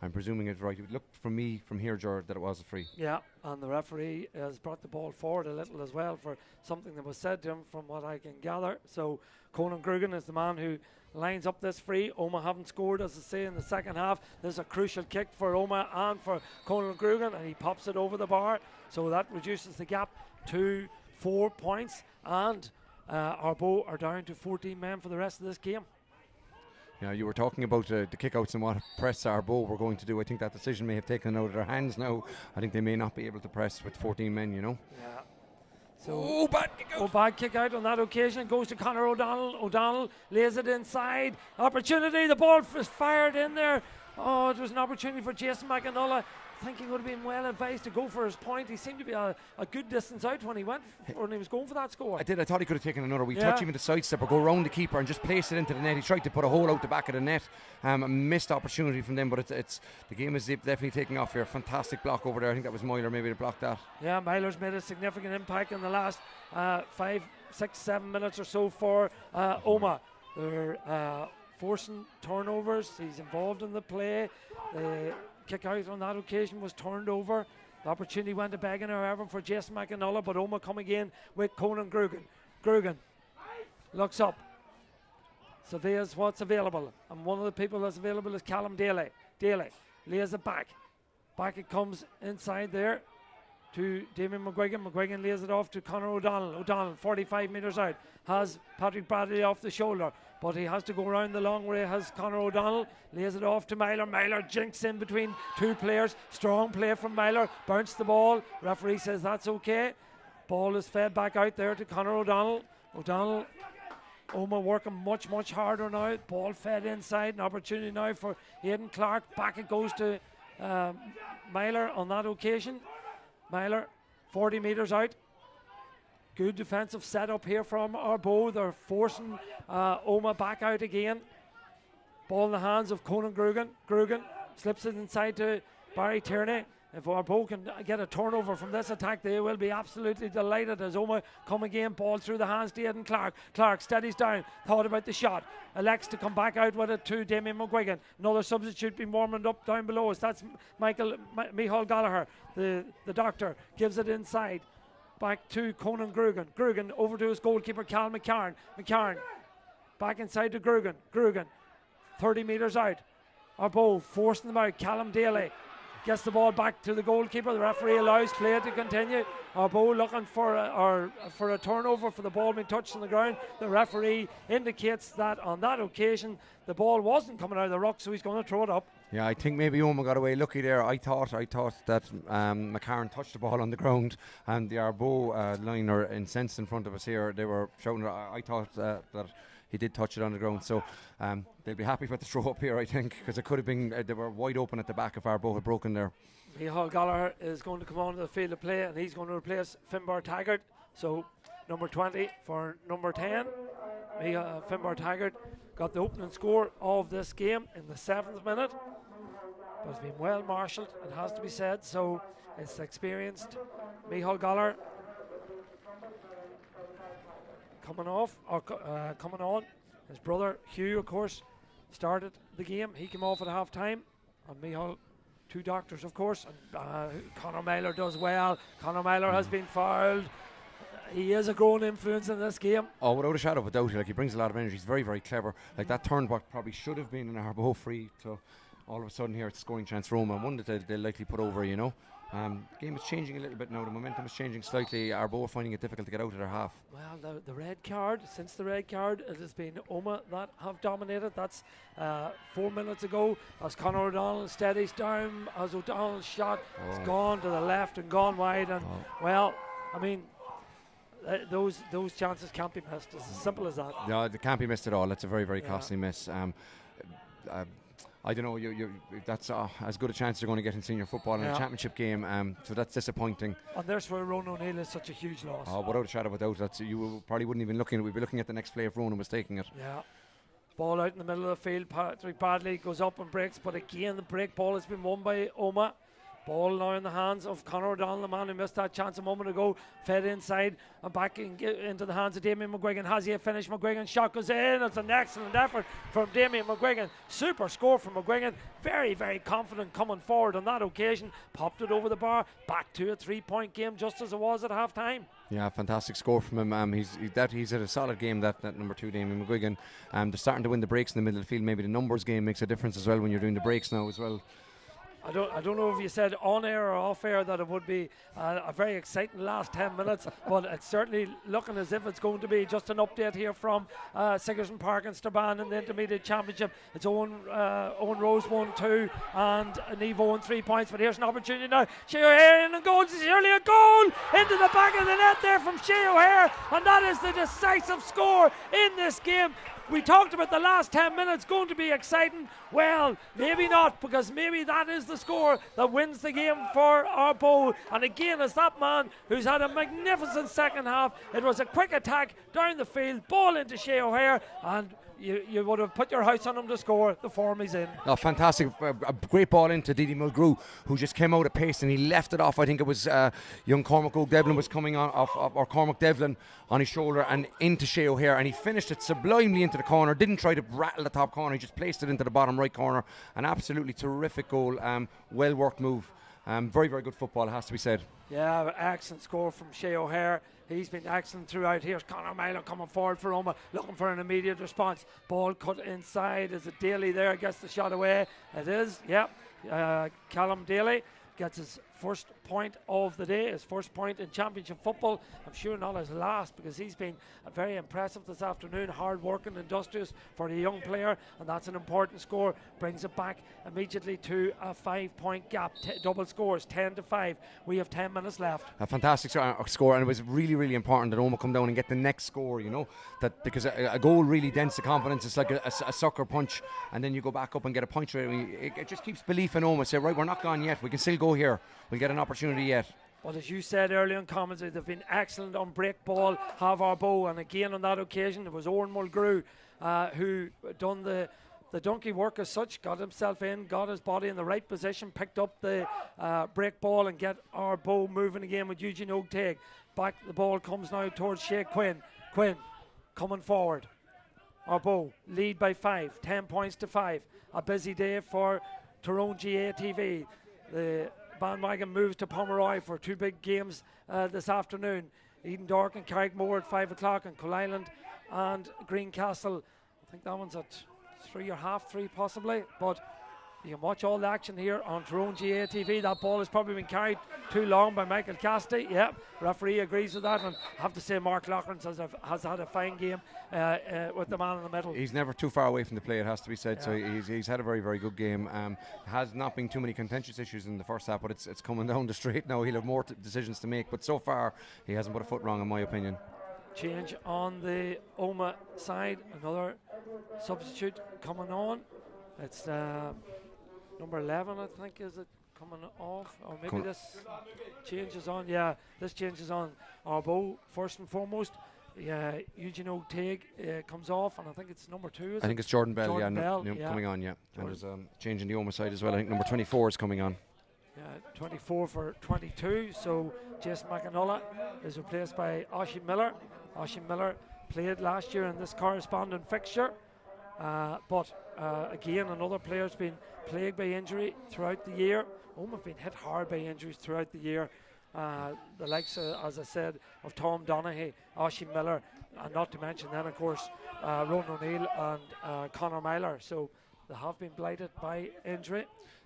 I'm presuming it's right. It looked from me from here, Gerard, that it was a free. Yeah, and the referee has brought the ball forward a little as well for something that was said to him, from what I can gather. So Conan Grugan is the man who lines up this free. Omagh haven't scored, as I say, in the second half. This is a crucial kick for Omagh and for Conan Grugan, and he pops it over the bar, so that reduces the gap to 4 points, and Ardboe are down to 14 men for the rest of this game. Yeah, you were talking about the kickouts and what press Ardboe were going to do. I think that decision may have taken it out of their hands now. I think they may not be able to press with 14 men, Yeah. So bad kick out on that occasion. Goes to Conor O'Donnell. O'Donnell lays it inside. Opportunity. The ball was fired in there. Oh, it was an opportunity for Jason McAnulla. I think he would have been well advised to go for his point. He seemed to be a good distance out when he was going for that score. I thought he could have taken another wee touch, even to sidestep or go around the keeper and just place it into the net. He tried to put a hole out the back of the net. A missed opportunity from them, but it's the game is definitely taking off here. Fantastic block over there. I think that was Myler maybe to block that. Yeah, Myler's made a significant impact in the last 5, 6, 7 minutes or so for Omagh. They're forcing turnovers. He's involved in the play. The kick out on that occasion was turned over. The opportunity went to begging, however, for Jason McAnulla, but Omagh coming in with Conan Grugan. Grugan looks up, surveys what's available, and one of the people that's available is Callum Daly. Daly lays it back. Back it comes inside there to Damien McGuigan. McGuigan lays it off to Conor O'Donnell. O'Donnell, 45 metres out, has Patrick Bradley off the shoulder, but he has to go around the long way. Has Conor O'Donnell, lays it off to Myler. Myler jinks in between two players. Strong play from Myler, bounced the ball. Referee says that's okay. Ball is fed back out there to Conor O'Donnell. O'Donnell, Omagh working much, much harder now. Ball fed inside, an opportunity now for Aidan Clark. Back it goes to Myler on that occasion. Myler, 40 metres out. Good defensive setup here from Ardboe. They're forcing Omagh back out again. Ball in the hands of Conan Grugan. Grugan slips it inside to Barry Tierney. If Ardboe can get a turnover from this attack, they will be absolutely delighted as Omagh come again, ball through the hands to Aidan Clark. Clark steadies down, thought about the shot, elects to come back out with it to Damien McGuigan. Another substitute being warmed up down below us. That's Micheál Gallagher, the doctor, gives it inside. Back to Conan Grugan. Grugan over to his goalkeeper, Cal McCarn. McCarn back inside to Grugan. Grugan 30 metres out. Ardboe forcing them out. Callum Daly gets the ball back to the goalkeeper. The referee allows play to continue. Ardboe looking for a turnover for the ball being touched on the ground. The referee indicates that on that occasion the ball wasn't coming out of the ruck, so he's going to throw it up. Yeah, I think maybe Omagh got away lucky there. I thought that McCarn touched the ball on the ground, and the Ardboe line are incensed in front of us here. They were shouting. I thought that he did touch it on the ground, so they'll be happy with the throw up here, I think, because it could have been they were wide open at the back if Ardboe had broken there. Micheál Gallagher is going to come onto the field of play, and he's going to replace Finbar Taggart. So number 20 for number 10. Finbar Taggart got the opening score of this game in the 7th minute, but it's been well marshalled, it has to be said. So it's experienced Micheál Gallagher coming on. His brother Hugh, of course, started the game. He came off at half time, and Micheál, two doctors, of course, and Conor Meyler does well. Conor Meyler has been fouled. He is a growing influence in this game. Oh, without a shadow of a doubt. Like, he brings a lot of energy. He's very, very clever. Like, that turned what probably should have been an Ardboe free to all of a sudden here it's a scoring chance for Roma. One that they'll likely put over, you know. The game is changing a little bit now. The momentum is changing slightly. Ardboe are finding it difficult to get out of their half. Well, the red card, since the red card, it has been Omagh that have dominated. That's 4 minutes ago as Conor O'Donnell steadies down, as O'Donnell's shot has gone to the left and gone wide. And well, I mean, those chances can't be missed. It's as simple as that. No, they can't be missed at all. That's a very, very costly miss. I don't know. That's as good a chance you're going to get in senior football in a championship game. So that's disappointing. And there's where Ronan O'Neill is such a huge loss. Oh, without a shadow of a doubt. You probably wouldn't even looking. We'd be looking at the next play if Ronan was taking it. Yeah. Ball out in the middle of the field. Patrick Bradley goes up and breaks, but again the break ball has been won by Omagh. Ball now in the hands of Conor O'Donnell, the man who missed that chance a moment ago. Fed inside and back into the hands of Damien McGuigan. Has he a finish? McGuigan's shot goes in. It's an excellent effort from Damien McGuigan. Super score from McGuigan. Very, very confident coming forward on that occasion. Popped it over the bar. Back to a 3-point game just as it was at half time. Yeah, fantastic score from him. He's had a solid game, that number 2, Damien McGuigan. They're starting to win the breaks in the middle of the field. Maybe the numbers game makes a difference as well when you're doing the breaks now as well. I don't know if you said on air or off air that it would be a very exciting last 10 minutes, but it's certainly looking as if it's going to be. Just an update here from Sigerson Park and Strabane in the Intermediate Championship. It's Owen Rose 1-2 and Niamh Owen 3 points, but here's an opportunity now. Shea O'Hare in and goal. It's nearly a goal into the back of the net there from Shea O'Hare, and that is the decisive score in this game. We talked about the last 10 minutes going to be exciting. Well, maybe not, because maybe that is the score that wins the game for Ardboe. And again, it's that man who's had a magnificent second half. It was a quick attack down the field, ball into Shea O'Hare, and you would have put your house on him to score. The form he's in. Oh, fantastic. A great ball into Didi Mulgrew, who just came out of pace and he left it off. I think it was young Cormac O'Devlin was coming on off, or Cormac Devlin on his shoulder and into Shea O'Hare, and he finished it sublimely into the corner. Didn't try to rattle the top corner. He just placed it into the bottom right corner. An absolutely terrific goal. Well worked move. Very, very good football, it has to be said. Yeah, excellent score from Shea O'Hare. He's been excellent throughout. Here's Conor Meyler coming forward for Omagh, looking for an immediate response. Ball cut inside. Is it Daly there? Gets the shot away. It is, yep. Callum Daly gets his first point of the day, his first point in championship football. I'm sure not his last, because he's been very impressive this afternoon, hard working, industrious for a young player, and that's an important score. Brings it back immediately to a 5-point gap, double scores, 10-5. We have 10 minutes left. A fantastic score, and it was really, really important that Omagh come down and get the next score, you know, that because a goal really dents the confidence. It's like a sucker punch, and then you go back up and get a point straight. It just keeps belief in Omagh. Say, right, we're not gone yet, we can still go here, we'll get an opportunity yet. But as you said earlier in commentary, they've been excellent on break ball, have Ardboe, and again on that occasion it was Owen Mulgrew who done the the donkey work as such, got himself in, got his body in the right position, picked up the break ball and get Ardboe moving again with Eugene O'Teague. Back the ball comes now towards Shea Quinn. Quinn coming forward. Ardboe lead by 5, 10 points to 5. A busy day for Tyrone GA TV. The bandwagon moves to Pomeroy for 2 big games this afternoon. Eden Dork and Carrickmore at 5 o'clock, and Coal Island and Greencastle. I think that one's at 3 possibly, but you can watch all the action here on Tyrone GA TV. That ball has probably been carried too long by Michael Cassidy. Yep, referee agrees with that, and I have to say Mark Loughran has had a fine game with the man in the middle. He's never too far away from the play, it has to be said. So he's had a very, very good game. Has not been too many contentious issues in the first half, but it's coming down the straight now. He'll have more decisions to make, but so far he hasn't put a foot wrong in my opinion. Change on the Omagh side, another substitute coming on. It's number 11, I think, is it coming off? Or maybe this changes on. Yeah, this changes on Ardboe first and foremost. Eugene O'Teague comes off, and I think it's number 2. I think it's Jordan Bell, Jordan Bell, coming on, yeah. And there's a change in the Omagh side as well. I think number 24 is coming on. Yeah, 24 for 22. So Jason McAnulla is replaced by Oisin Miller. Oisin Miller played last year in this corresponding fixture. But again, another player's been plagued by injury throughout the year. Omagh have been hit hard by injuries throughout the year. The likes, as I said, of Tom Donaghy, Oisin Miller, and not to mention then, of course, Ronan O'Neill and Conor Myler. So they have been blighted by injury.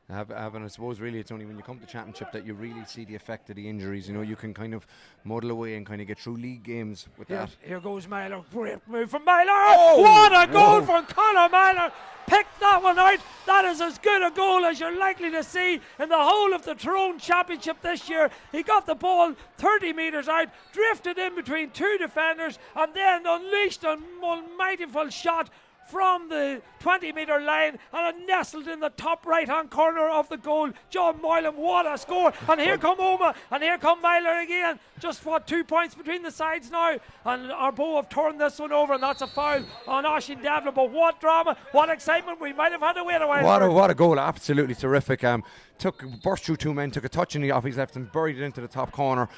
And I suppose really it's only when you come to championship that you really see the effect of the injuries. You know, you can kind of muddle away and kind of get through league games with that. Here goes Myler. Great move from Myler. Oh, what a goal from Conor Myler. Picked that one out. That is as good a goal as you're likely to see in the whole of the Tyrone Championship this year. He got the ball 30 metres out, drifted in between 2 defenders, and then unleashed a mightyful shot from the 20-metre line, and it nestled in the top right-hand corner of the goal. John Moylan, what a score! And here come Omagh, and here come Myler again. Just 2 points between the sides now, and Ardboe have turned this one over, and that's a foul on Oisin Devlin. But what drama, what excitement! We might have had to wait a while. What a goal! Absolutely terrific. Burst through 2 men, took a touch off his left and buried it into the top corner.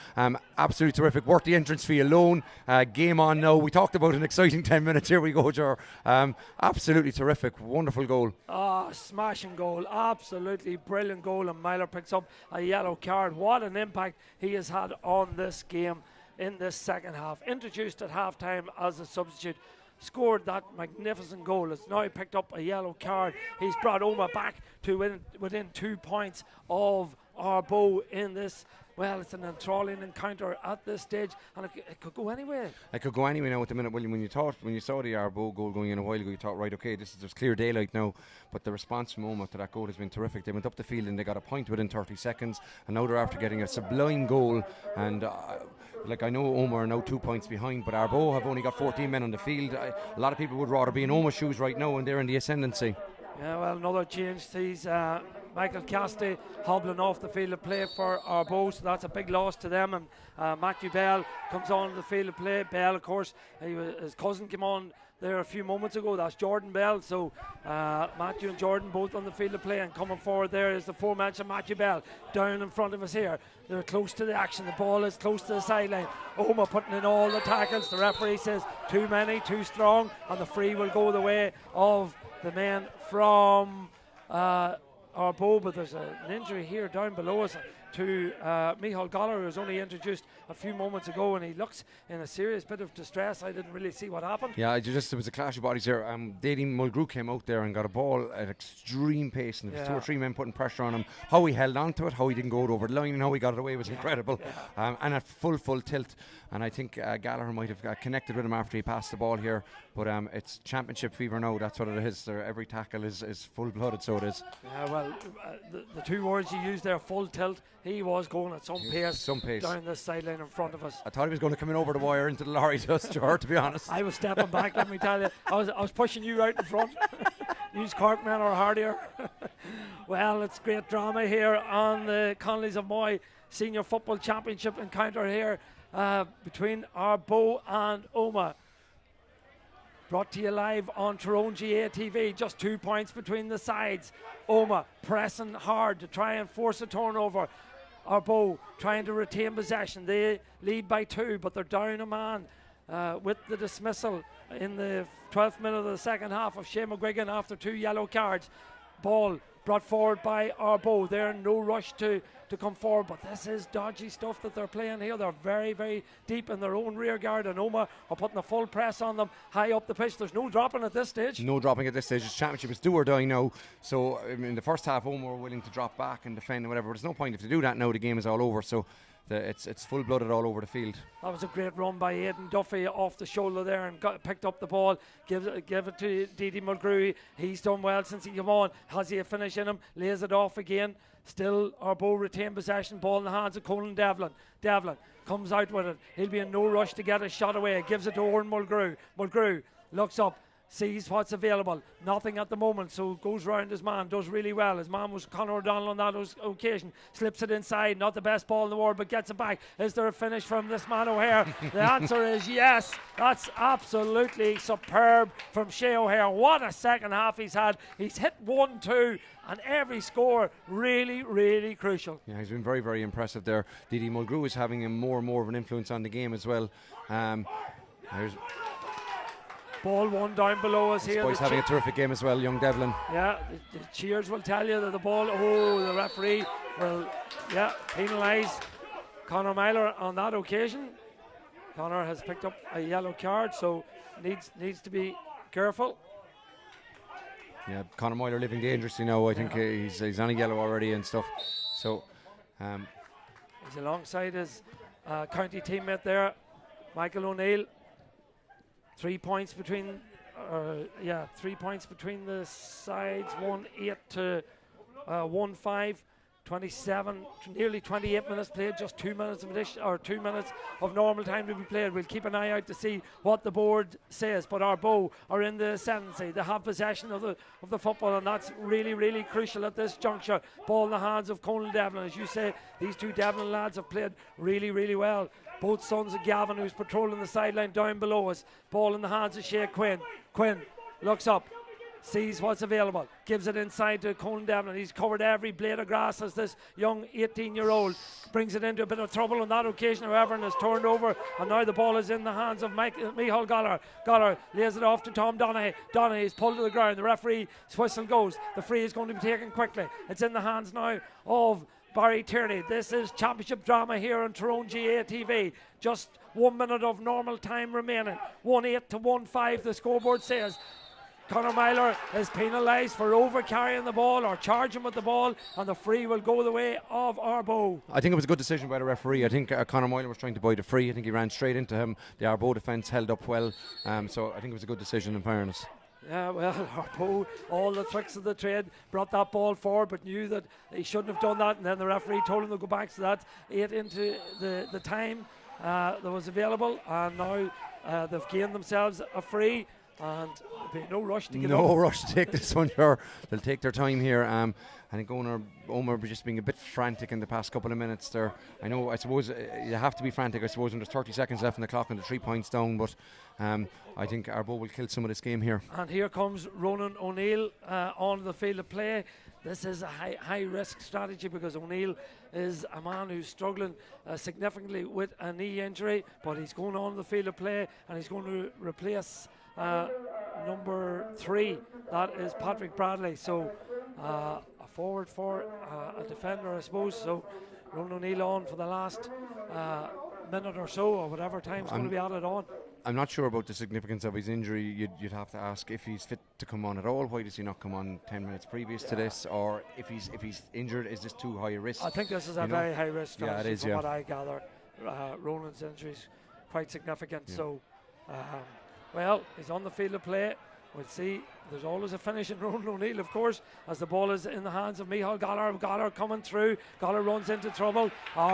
Absolutely terrific. Worth the entrance fee alone. Game on now. We talked about an exciting 10 minutes. Here we go, Ger. Absolutely terrific. Wonderful goal. Smashing goal. Absolutely brilliant goal. And Myler picks up a yellow card. What an impact he has had on this game in this second half. Introduced at half time as a substitute. Scored that magnificent goal. Has now picked up a yellow card. He's brought Omagh back to within 2 points of Ardboe in this. Well, it's an enthralling encounter at this stage, and it could go anywhere. It could go anywhere now at the minute, William. When you saw the Ardboe goal going in a while ago, you thought, right, okay, there's clear daylight now. But the response from Omagh to that goal has been terrific. They went up the field and they got a point within 30 seconds, and now they're after getting a sublime goal. And I know Omagh are now 2 points behind, but Ardboe have only got 14 men on the field. A lot of people would rather be in Omagh's shoes right now, and they're in the ascendancy. Yeah, well, another change sees Michael Cassidy hobbling off the field of play for Ardboe, so that's a big loss to them. And Matthew Bell comes on the field of play. Bell, of course, his cousin came on there a few moments ago. That's Jordan Bell. So Matthew and Jordan both on the field of play, and coming forward there is the aforementioned Matthew Bell down in front of us here. They're close to the action. The ball is close to the sideline. Omagh putting in all the tackles. The referee says too many, too strong, and the free will go the way of the men from Ardboe. But there's an injury here down below us to Micheál Goller, who was only introduced a few moments ago, and he looks in a serious bit of distress. I didn't really see what happened. Yeah, there was a clash of bodies here. Daidan Mulgrew came out there and got a ball at extreme pace, and there was 2 or 3 men putting pressure on him. How he held on to it, how he didn't go over the line, and how he got it away was incredible. And at full tilt. And I think Gallagher might have connected with him after he passed the ball here. But it's championship fever now. That's what it is. Every tackle is full-blooded, so it is. Yeah, well, the 2 words you used there, full tilt. He was going at some pace down this sideline in front of us. I thought he was going to come in over the wire into the lorry, just to be honest. I was stepping back, let me tell you. I was pushing you out in front. Use Corkman or hardier. Well, it's great drama here on the Conleys of Moy Senior Football Championship encounter here between Ardboe and Omagh. brought to you live on Tyrone GA TV. Just 2 points between the sides. Omagh pressing hard to try and force a turnover. Ardboe trying to retain possession. They lead by 2, but they're down a man with the dismissal in the 12th minute of the second half of Shane McGuigan after 2 yellow cards. Ball brought forward by Ardboe. They're in no rush to come forward, but this is dodgy stuff that they're playing here. They're very, very deep in their own rear guard, and Omagh are putting a full press on them high up the pitch. There's no dropping at this stage. No dropping at this stage. It's championship. It's do or die now. So in the first half, Omagh were willing to drop back and defend and whatever. But there's no point if they do that now. The game is all over. So it's full-blooded all over the field. That was a great run by Aidan Duffy off the shoulder there and picked up the ball. Give it to Didi Mulgrew. He's done well since he came on. Has he a finish in him? Lays it off again. Still Ardboe retain possession. Ball in the hands of Colin Devlin. Devlin comes out with it. He'll be in no rush to get a shot away. Gives it to Oran Mulgrew. Mulgrew looks up, sees what's available. Nothing at the moment, so goes round his man. Does really well. His man was Conor O'Donnell on that occasion. Slips it inside. Not the best ball in the world, but gets it back. Is there a finish from this man O'Hare? The answer is yes. That's absolutely superb from Shea O'Hare. What a second half he's had. He's hit 1-2, and every score really, really crucial. Yeah, he's been very, very impressive there. Didi Mulgrew is having more and more of an influence on the game as well. There's ball one down below us here. He's having a terrific game as well, young Devlin. Yeah, the cheers will tell you that the ball, the referee will penalise Conor Myler on that occasion. Conor has picked up a yellow card, so needs to be careful. Yeah, Conor Myler living dangerously now. I think he's on a yellow already and stuff. So he's alongside his county teammate there, Michael O'Neill. 3 points between, 3 points between the sides. 1-8 to 1-5. 27, nearly 28 minutes played. Just 2 minutes of 2 minutes of normal time to be played. We'll keep an eye out to see what the board says. But Ardboe are in the ascendancy. They have possession of the football, and that's really, really crucial at this juncture. Ball in the hands of Conal Devlin. As you say, these 2 Devlin lads have played really, really well. Both sons of Gavin, who's patrolling the sideline down below us. Ball in the hands of Shea Quinn. Quinn looks up, sees what's available, gives it inside to Colin Devlin. He's covered every blade of grass as this young 18-year-old brings it into a bit of trouble on that occasion, however, and is turned over, and now the ball is in the hands of Michael Goller. Goller lays it off to Tom Donaghy. Donaghy is pulled to the ground. The referee's whistle goes. The free is going to be taken quickly. It's in the hands now of Barry Tierney. This is championship drama here on Tyrone GA TV. Just 1 minute of normal time remaining. 1-8 to 1-5 the scoreboard says. Conor Myler is penalised for over carrying the ball or charging with the ball, and the free will go the way of Ardboe. I think it was a good decision by the referee. I think Conor Myler was trying to buy the free. I think he ran straight into him. The Ardboe defence held up well, so I think it was a good decision in fairness. Yeah, well, Ardboe, all the tricks of the trade, brought that ball forward but knew that he shouldn't have done that, and then the referee told him to go back, so that ate into the time that was available, and now they've gained themselves a free, and there'll be no rush to get No rush to take this one, sure. They'll take their time here. I think Omagh just being a bit frantic in the past couple of minutes there. I suppose you have to be frantic, I suppose, when there's 30 seconds left on the clock and the 3 points down, but I think Ardboe will kill some of this game here. And here comes Ronan O'Neill on the field of play. This is a high risk strategy because O'Neill is a man who's struggling significantly with a knee injury, but he's going on the field of play and he's going to replace number 3, that is Patrick Bradley. So a forward for a defender, I suppose. So Ronan O'Neill on for the last minute or so, or whatever time's going to be added on. I'm not sure about the significance of his injury. You'd have to ask if he's fit to come on at all. Why does he not come on 10 minutes previous to this? Or if he's injured, is this too high a risk? I think this is a very high risk strategy. Yeah, it is, from what I gather. Ronan's injury is quite significant. Yeah. So, well, he's on the field of play. We'll see there's always a finish in Ronan O'Neill, of course, as the ball is in the hands of Micheál Gallar. Gallar coming through. Gallar runs into trouble.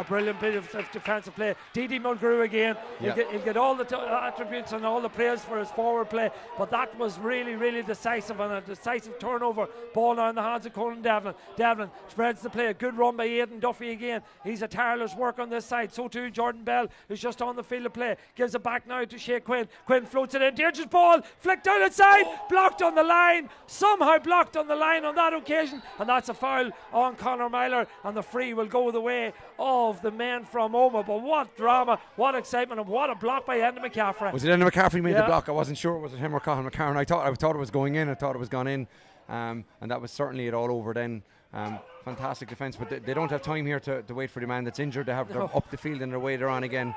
Brilliant bit of defensive play. Didi Mulgrew again. He'll get all the attributes and all the praise for his forward play, but that was really, really decisive, and a decisive turnover. Ball now in the hands of Conan Devlin. Devlin spreads the play. A good run by Aidan Duffy again. He's a tireless work on this side. So too Jordan Bell, who's just on the field of play. Gives it back now to Shea Quinn. Quinn floats it in. Deirdre's ball. Flicked down inside. Blocked on the line. Somehow blocked on the line on that occasion. And that's a foul on Conor Myler. And the free will go the way of the men from Omagh. But what drama, what excitement, and what a block by Enda McCaffrey. Was it Enda McCaffrey made the block? I wasn't sure. Was it him or Cathal McCarron? I thought it was going in. I thought it was gone in. And that was certainly it all over then. Fantastic defence, but they don't have time here to wait for the man that's injured. They're up the field and they're way they're on again.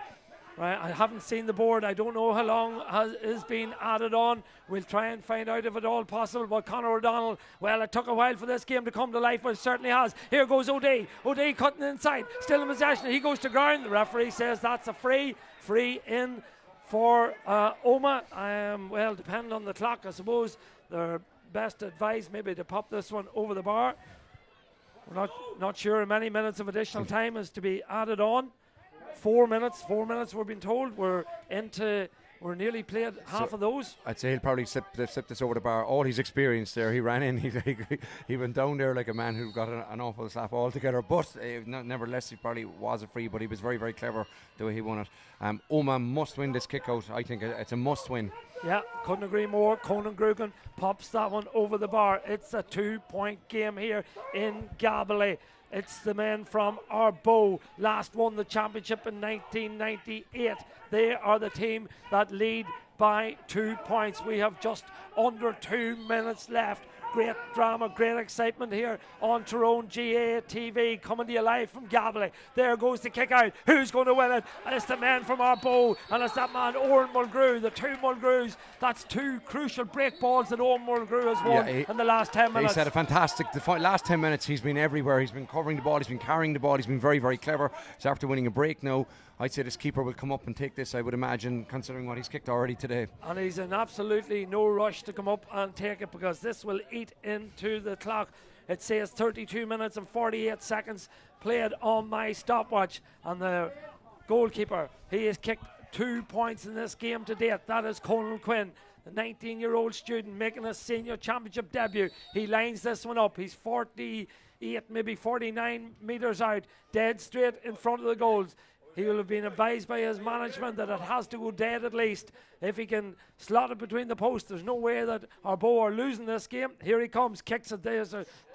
Right, I haven't seen the board. I don't know how long is being added on. We'll try and find out if at all possible. But Conor O'Donnell, well, it took a while for this game to come to life, but it certainly has. Here goes O'Day. O'Day cutting inside, still in possession. He goes to ground. The referee says that's a free in for Omagh. Well, depending on the clock, I suppose they're best advised maybe to pop this one over the bar. We're not sure how many minutes of additional time is to be added on. 4 minutes we're being told. We're nearly played half of those. I'd say he'll probably slip this over the bar. All his experience there, he ran in, he went down there like a man who got an awful slap altogether, but nevertheless he probably was a free, but he was very, very clever the way he won it. Omagh must win this kick out. I think it's a must win. Yeah, couldn't agree more. Conan Grugan pops that one over the bar. It's a 2-point game here in Gabelly. It's the men from Ardboe, last won the championship in 1998. They are the team that lead by 2 points. We have just under 2 minutes left. Great drama, great excitement here on Tyrone GA TV, coming to you live from Gabelly. There goes the kick out. Who's going to win it? And it's the man from Ardboe, and it's that man Oran Mulgrew. The two Mulgrews. That's two crucial break balls that Oran Mulgrew has won in the last 10 minutes. He's had a fantastic last 10 minutes. He's been everywhere. He's been covering the ball. He's been carrying the ball. He's been very, very clever. So after winning a break now, I'd say this keeper will come up and take this, I would imagine, considering what he's kicked already today. And he's in absolutely no rush to come up and take it, because this will eat into the clock. It says 32 minutes and 48 seconds played on my stopwatch. And the goalkeeper, he has kicked 2 points in this game to date. That is Conal Quinn, the 19-year-old student making his senior championship debut. He lines this one up. He's 48, maybe 49 metres out, dead straight in front of the goals. He will have been advised by his management that it has to go dead at least. If he can slot it between the posts, there's no way that Ardboe are losing this game. Here he comes, kicks it. There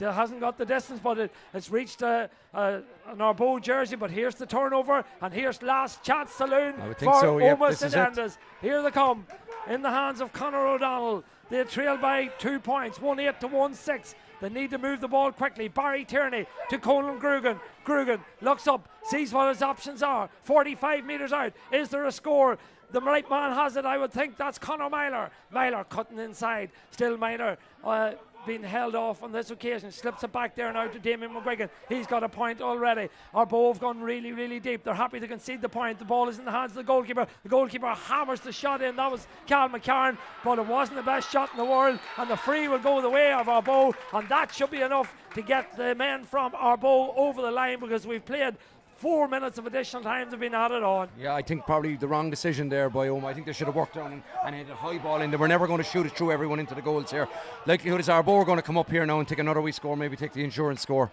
hasn't got the distance, but it's reached an Ardboe jersey. But here's the turnover, and here's last chance saloon for Omagh St Enda's. Here they come, in the hands of Conor O'Donnell. They trail by 2 points, 1-8 to 1-6. They need to move the ball quickly. Barry Tierney to Conan Grugan. Grugan looks up, sees what his options are. 45 metres out. Is there a score? The right man has it, I would think. That's Conor Myler. Myler cutting inside. Still Myler being held off on this occasion. Slips it back there now to Damien McGuigan. He's got a point already. Ardboe have gone really, really deep. They're happy to concede the point. The ball is in the hands of the goalkeeper. The goalkeeper hammers the shot in. That was Cal McCarron, but it wasn't the best shot in the world. And the free will go the way of Ardboe. And that should be enough to get the men from Ardboe over the line, because we've played 4 minutes of additional time to be added on. Yeah, I think probably the wrong decision there by Omagh. I think they should have worked down and hit a high ball in. They were never going to shoot it through everyone into the goals here. Likelihood is Ardboe are going to come up here now and take another wee score, maybe take the insurance score.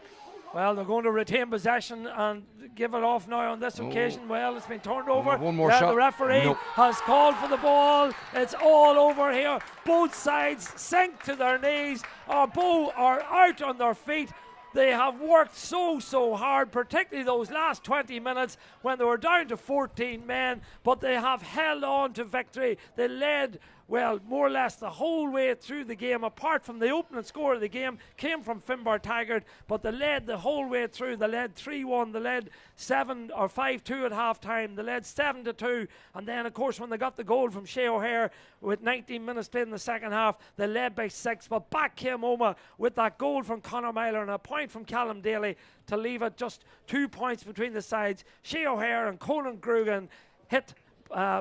Well, they're going to retain possession and give it off now on this occasion. Well, it's been turned over. One more shot. The referee has called for the ball. It's all over here. Both sides sink to their knees. Ardboe are out on their feet. They have worked so hard, particularly those last 20 minutes when they were down to 14 men, but they have held on to victory. They led, well, more or less the whole way through the game, apart from the opening score of the game came from Finbar Taggart, but they led the whole way through. They led 3-1, they led 5-2 at half time, they led 7-2, and then of course when they got the goal from Shea O'Hare with 19 minutes played in the second half, they led by 6, but back came Omagh with that goal from Conor Myler and a point from Callum Daly to leave it just 2 points between the sides. Shea O'Hare and Conan Grugan hit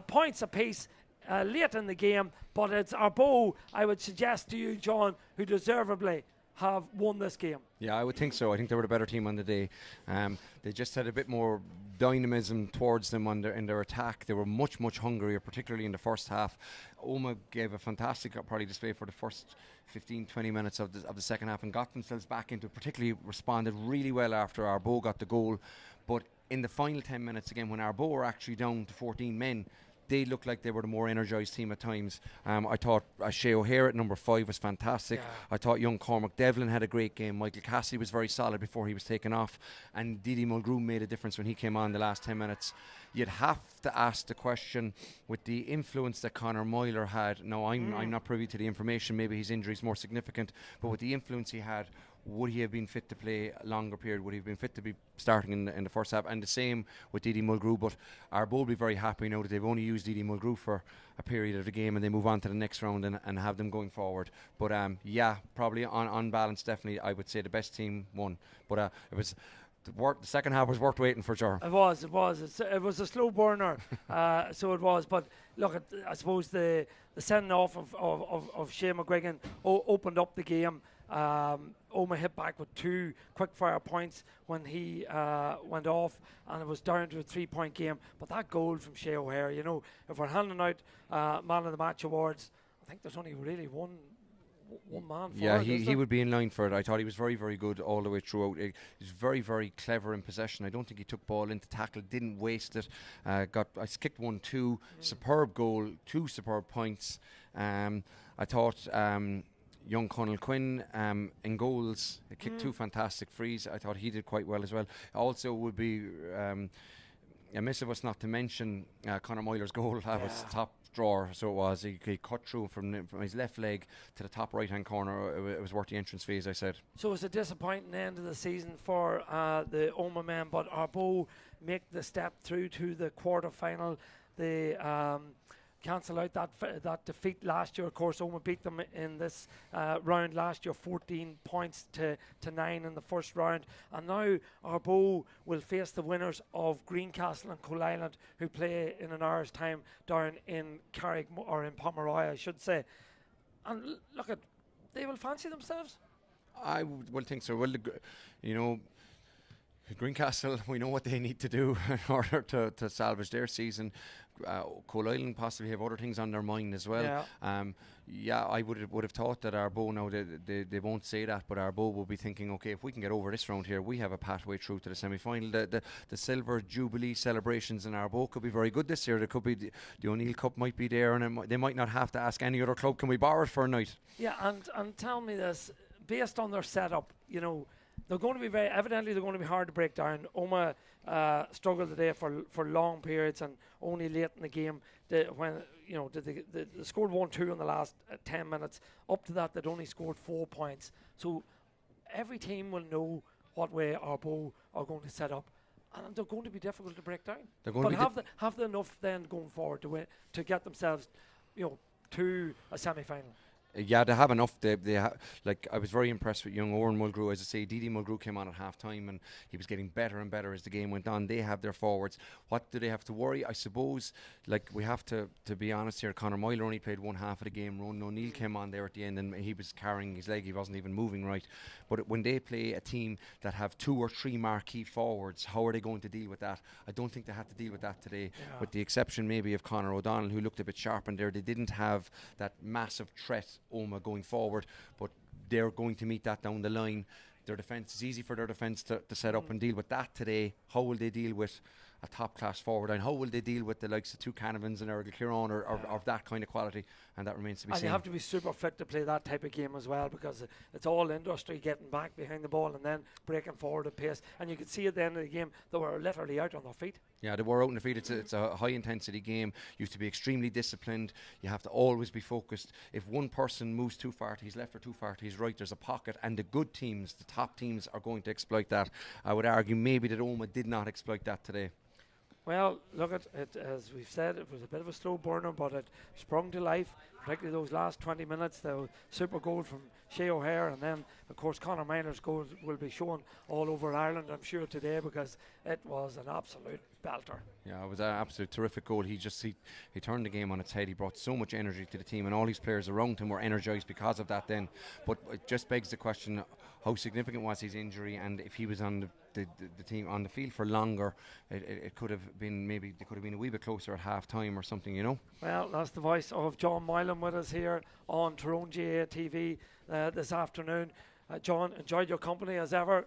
points apiece late in the game, but it's Ardboe, I would suggest to you, John, who deservedly have won this game. Yeah, I would think so. I think they were the better team on the day. They just had a bit more dynamism towards them in their attack. They were much, much hungrier, particularly in the first half. Omagh gave a fantastic probably display for the first 15-20 minutes of the second half and got themselves back into it, particularly responded really well after Ardboe got the goal. But in the final 10 minutes again, when Ardboe were actually down to 14 men, they looked like they were the more energised team at times. I thought Shea O'Hare at number 5 was fantastic. Yeah. I thought young Cormac Devlin had a great game. Michael Cassidy was very solid before he was taken off. And Didi Mulgrew made a difference when he came on the last 10 minutes. You'd have to ask the question, with the influence that Conor Moyler had. No, I'm not privy to the information. Maybe his injury is more significant. But with the influence he had, would he have been fit to play a longer period? Would he have been fit to be starting in the first half? And the same with Didi Mulgrew. But Ardboe will be very happy now that they've only used Didi Mulgrew for a period of the game and they move on to the next round and have them going forward. But yeah, probably on balance, definitely I would say the best team won. But it was the second half was worth waiting for, sure. It was. It was a slow burner, so it was. But look, I suppose the sending off of Shea McGuigan opened up the game. Omagh hit back with 2 quick fire points when he went off, and it was down to a 3-point game. But that goal from Shea O'Hare, you know, if we're handing out man of the match awards, I think there's only really one man for yeah, it. he would be in line for it. I thought he was very, very good all the way throughout. He was very, very clever in possession. I don't think he took ball into tackle, didn't waste it. I kicked 1-2, superb goal, 2 superb points. I thought young Conal Quinn in goals, he kicked 2 fantastic frees. I thought he did quite well as well. Also would be amiss of us not to mention Conor Moyler's goal. That was top drawer, so it was. He cut through from his left leg to the top right hand corner. It was worth the entrance fee, as I said. So it's a disappointing end of the season for the Omagh men, but Ardboe make the step through to the quarter final. They cancel out that defeat last year. Of course, Omagh beat them in this round last year, 14 points to 9 in the first round. And now Ardboe will face the winners of Greencastle and Coal Island, who play in an hour's time down in or in Pomeroy, I should say. And look, they will fancy themselves. I will think so. Well, you know, Greencastle, we know what they need to do in order to salvage their season. Coal Island possibly have other things on their mind as well. Yeah, I would have thought that Ardboe, now they won't say that, but Ardboe will be thinking, okay, if we can get over this round here, we have a pathway through to the semi-final. The Silver Jubilee celebrations in Ardboe could be very good this year. There could be the O'Neill Cup might be there, and they might not have to ask any other club, can we borrow it for a night? Yeah, and tell me this, based on their setup, you know, they're going to be evidently they're going to be hard to break down. Omagh struggled today for long periods, and only late in the game, when you know they scored 1-2 in the last 10 minutes. Up to that, they'd only scored 4 points. So every team will know what way Ardboe are going to set up, and they're going to be difficult to break down. But have they enough then going forward to get themselves, you know, to a semi-final? Yeah, they have enough. Like, I was very impressed with young Oran Mulgrew. As I say, Didi Mulgrew came on at half time and he was getting better and better as the game went on. They have their forwards. What do they have to worry? I suppose, like, we have to be honest here, Conor Moyler only played one half of the game. Ronan O'Neill came on there at the end and he was carrying his leg. He wasn't even moving right. But when they play a team that have 2 or 3 marquee forwards, how are they going to deal with that? I don't think they had to deal with that today, with the exception maybe of Conor O'Donnell, who looked a bit sharpened there. They didn't have that massive threat, Omagh, going forward, but they're going to meet that down the line. Their defence is easy for their defence to set up and deal with that today. How will they deal with a top class forward, and how will they deal with the likes of 2 Canavans and Ardboe Tyrone or of that kind of quality? And that remains to be seen. And you have to be super fit to play that type of game as well, because it's all industry, getting back behind the ball and then breaking forward at pace. And you could see at the end of the game they were literally out on their feet. Yeah, they were out on their feet. It's a high intensity game. You have to be extremely disciplined. You have to always be focused. If one person moves too far to his left or too far to his right, there's a pocket, and the good teams, the top teams, are going to exploit that. I would argue maybe that Omagh did not exploit that today. Well, look at it, as we've said, it was a bit of a slow burner, but it sprung to life. particularly those last 20 minutes, the super goal from Shea O'Hare, and then of course Conor Minor's goal will be shown all over Ireland, I'm sure, today, because it was an absolute belter. Yeah, it was an absolute terrific goal. He turned the game on its head. He brought so much energy to the team, and all these players around him were energised because of that then. But it just begs the question, how significant was his injury, and if he was on the team on the field for longer, it could have been, maybe they could have been a wee bit closer at half time or something, you know. Well, that's the voice of John Moylan with us here on Tyrone GA TV this afternoon. John, enjoyed your company as ever.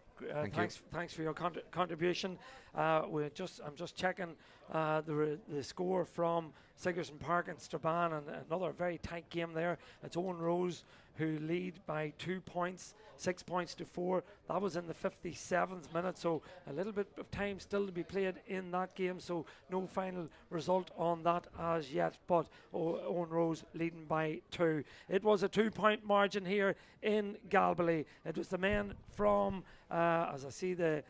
Thanks for your contribution. I'm just checking the score from Sigerson Park and Strabane, and another very tight game there. It's Owen Rose who lead by 2 points, 6 points to 4. That was in the 57th minute, so a little bit of time still to be played in that game, so no final result on that as yet, but Owen Rose leading by 2. It was a 2-point margin here in Galbally. It was the men from, as I see the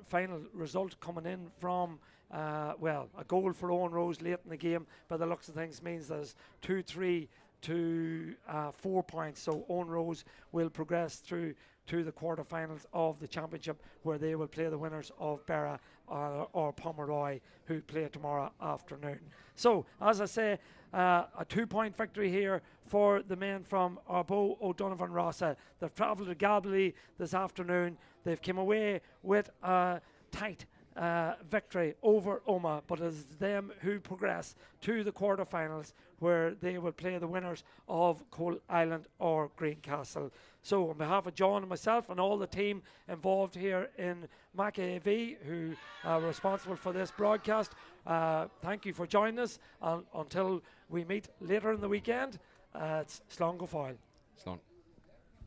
final result coming in from, a goal for Owen Rose late in the game, by the looks of things, means there's 2-3 to 4 points. So Owen Rose will progress through to the quarterfinals of the championship, where they will play the winners of Berra or Pomeroy, who play tomorrow afternoon. So, as I say, a 2-point victory here for the men from Ardboe O'Donovan Rossa. They've travelled to Galbally this afternoon. They've come away with a tight victory over Omagh, but it's them who progress to the quarterfinals, where they will play the winners of Coal Island or Greencastle. So on behalf of John and myself and all the team involved here in Mac AV, who are responsible for this broadcast, thank you for joining us, and until we meet later in the weekend, it's Slán go fóill. Slán.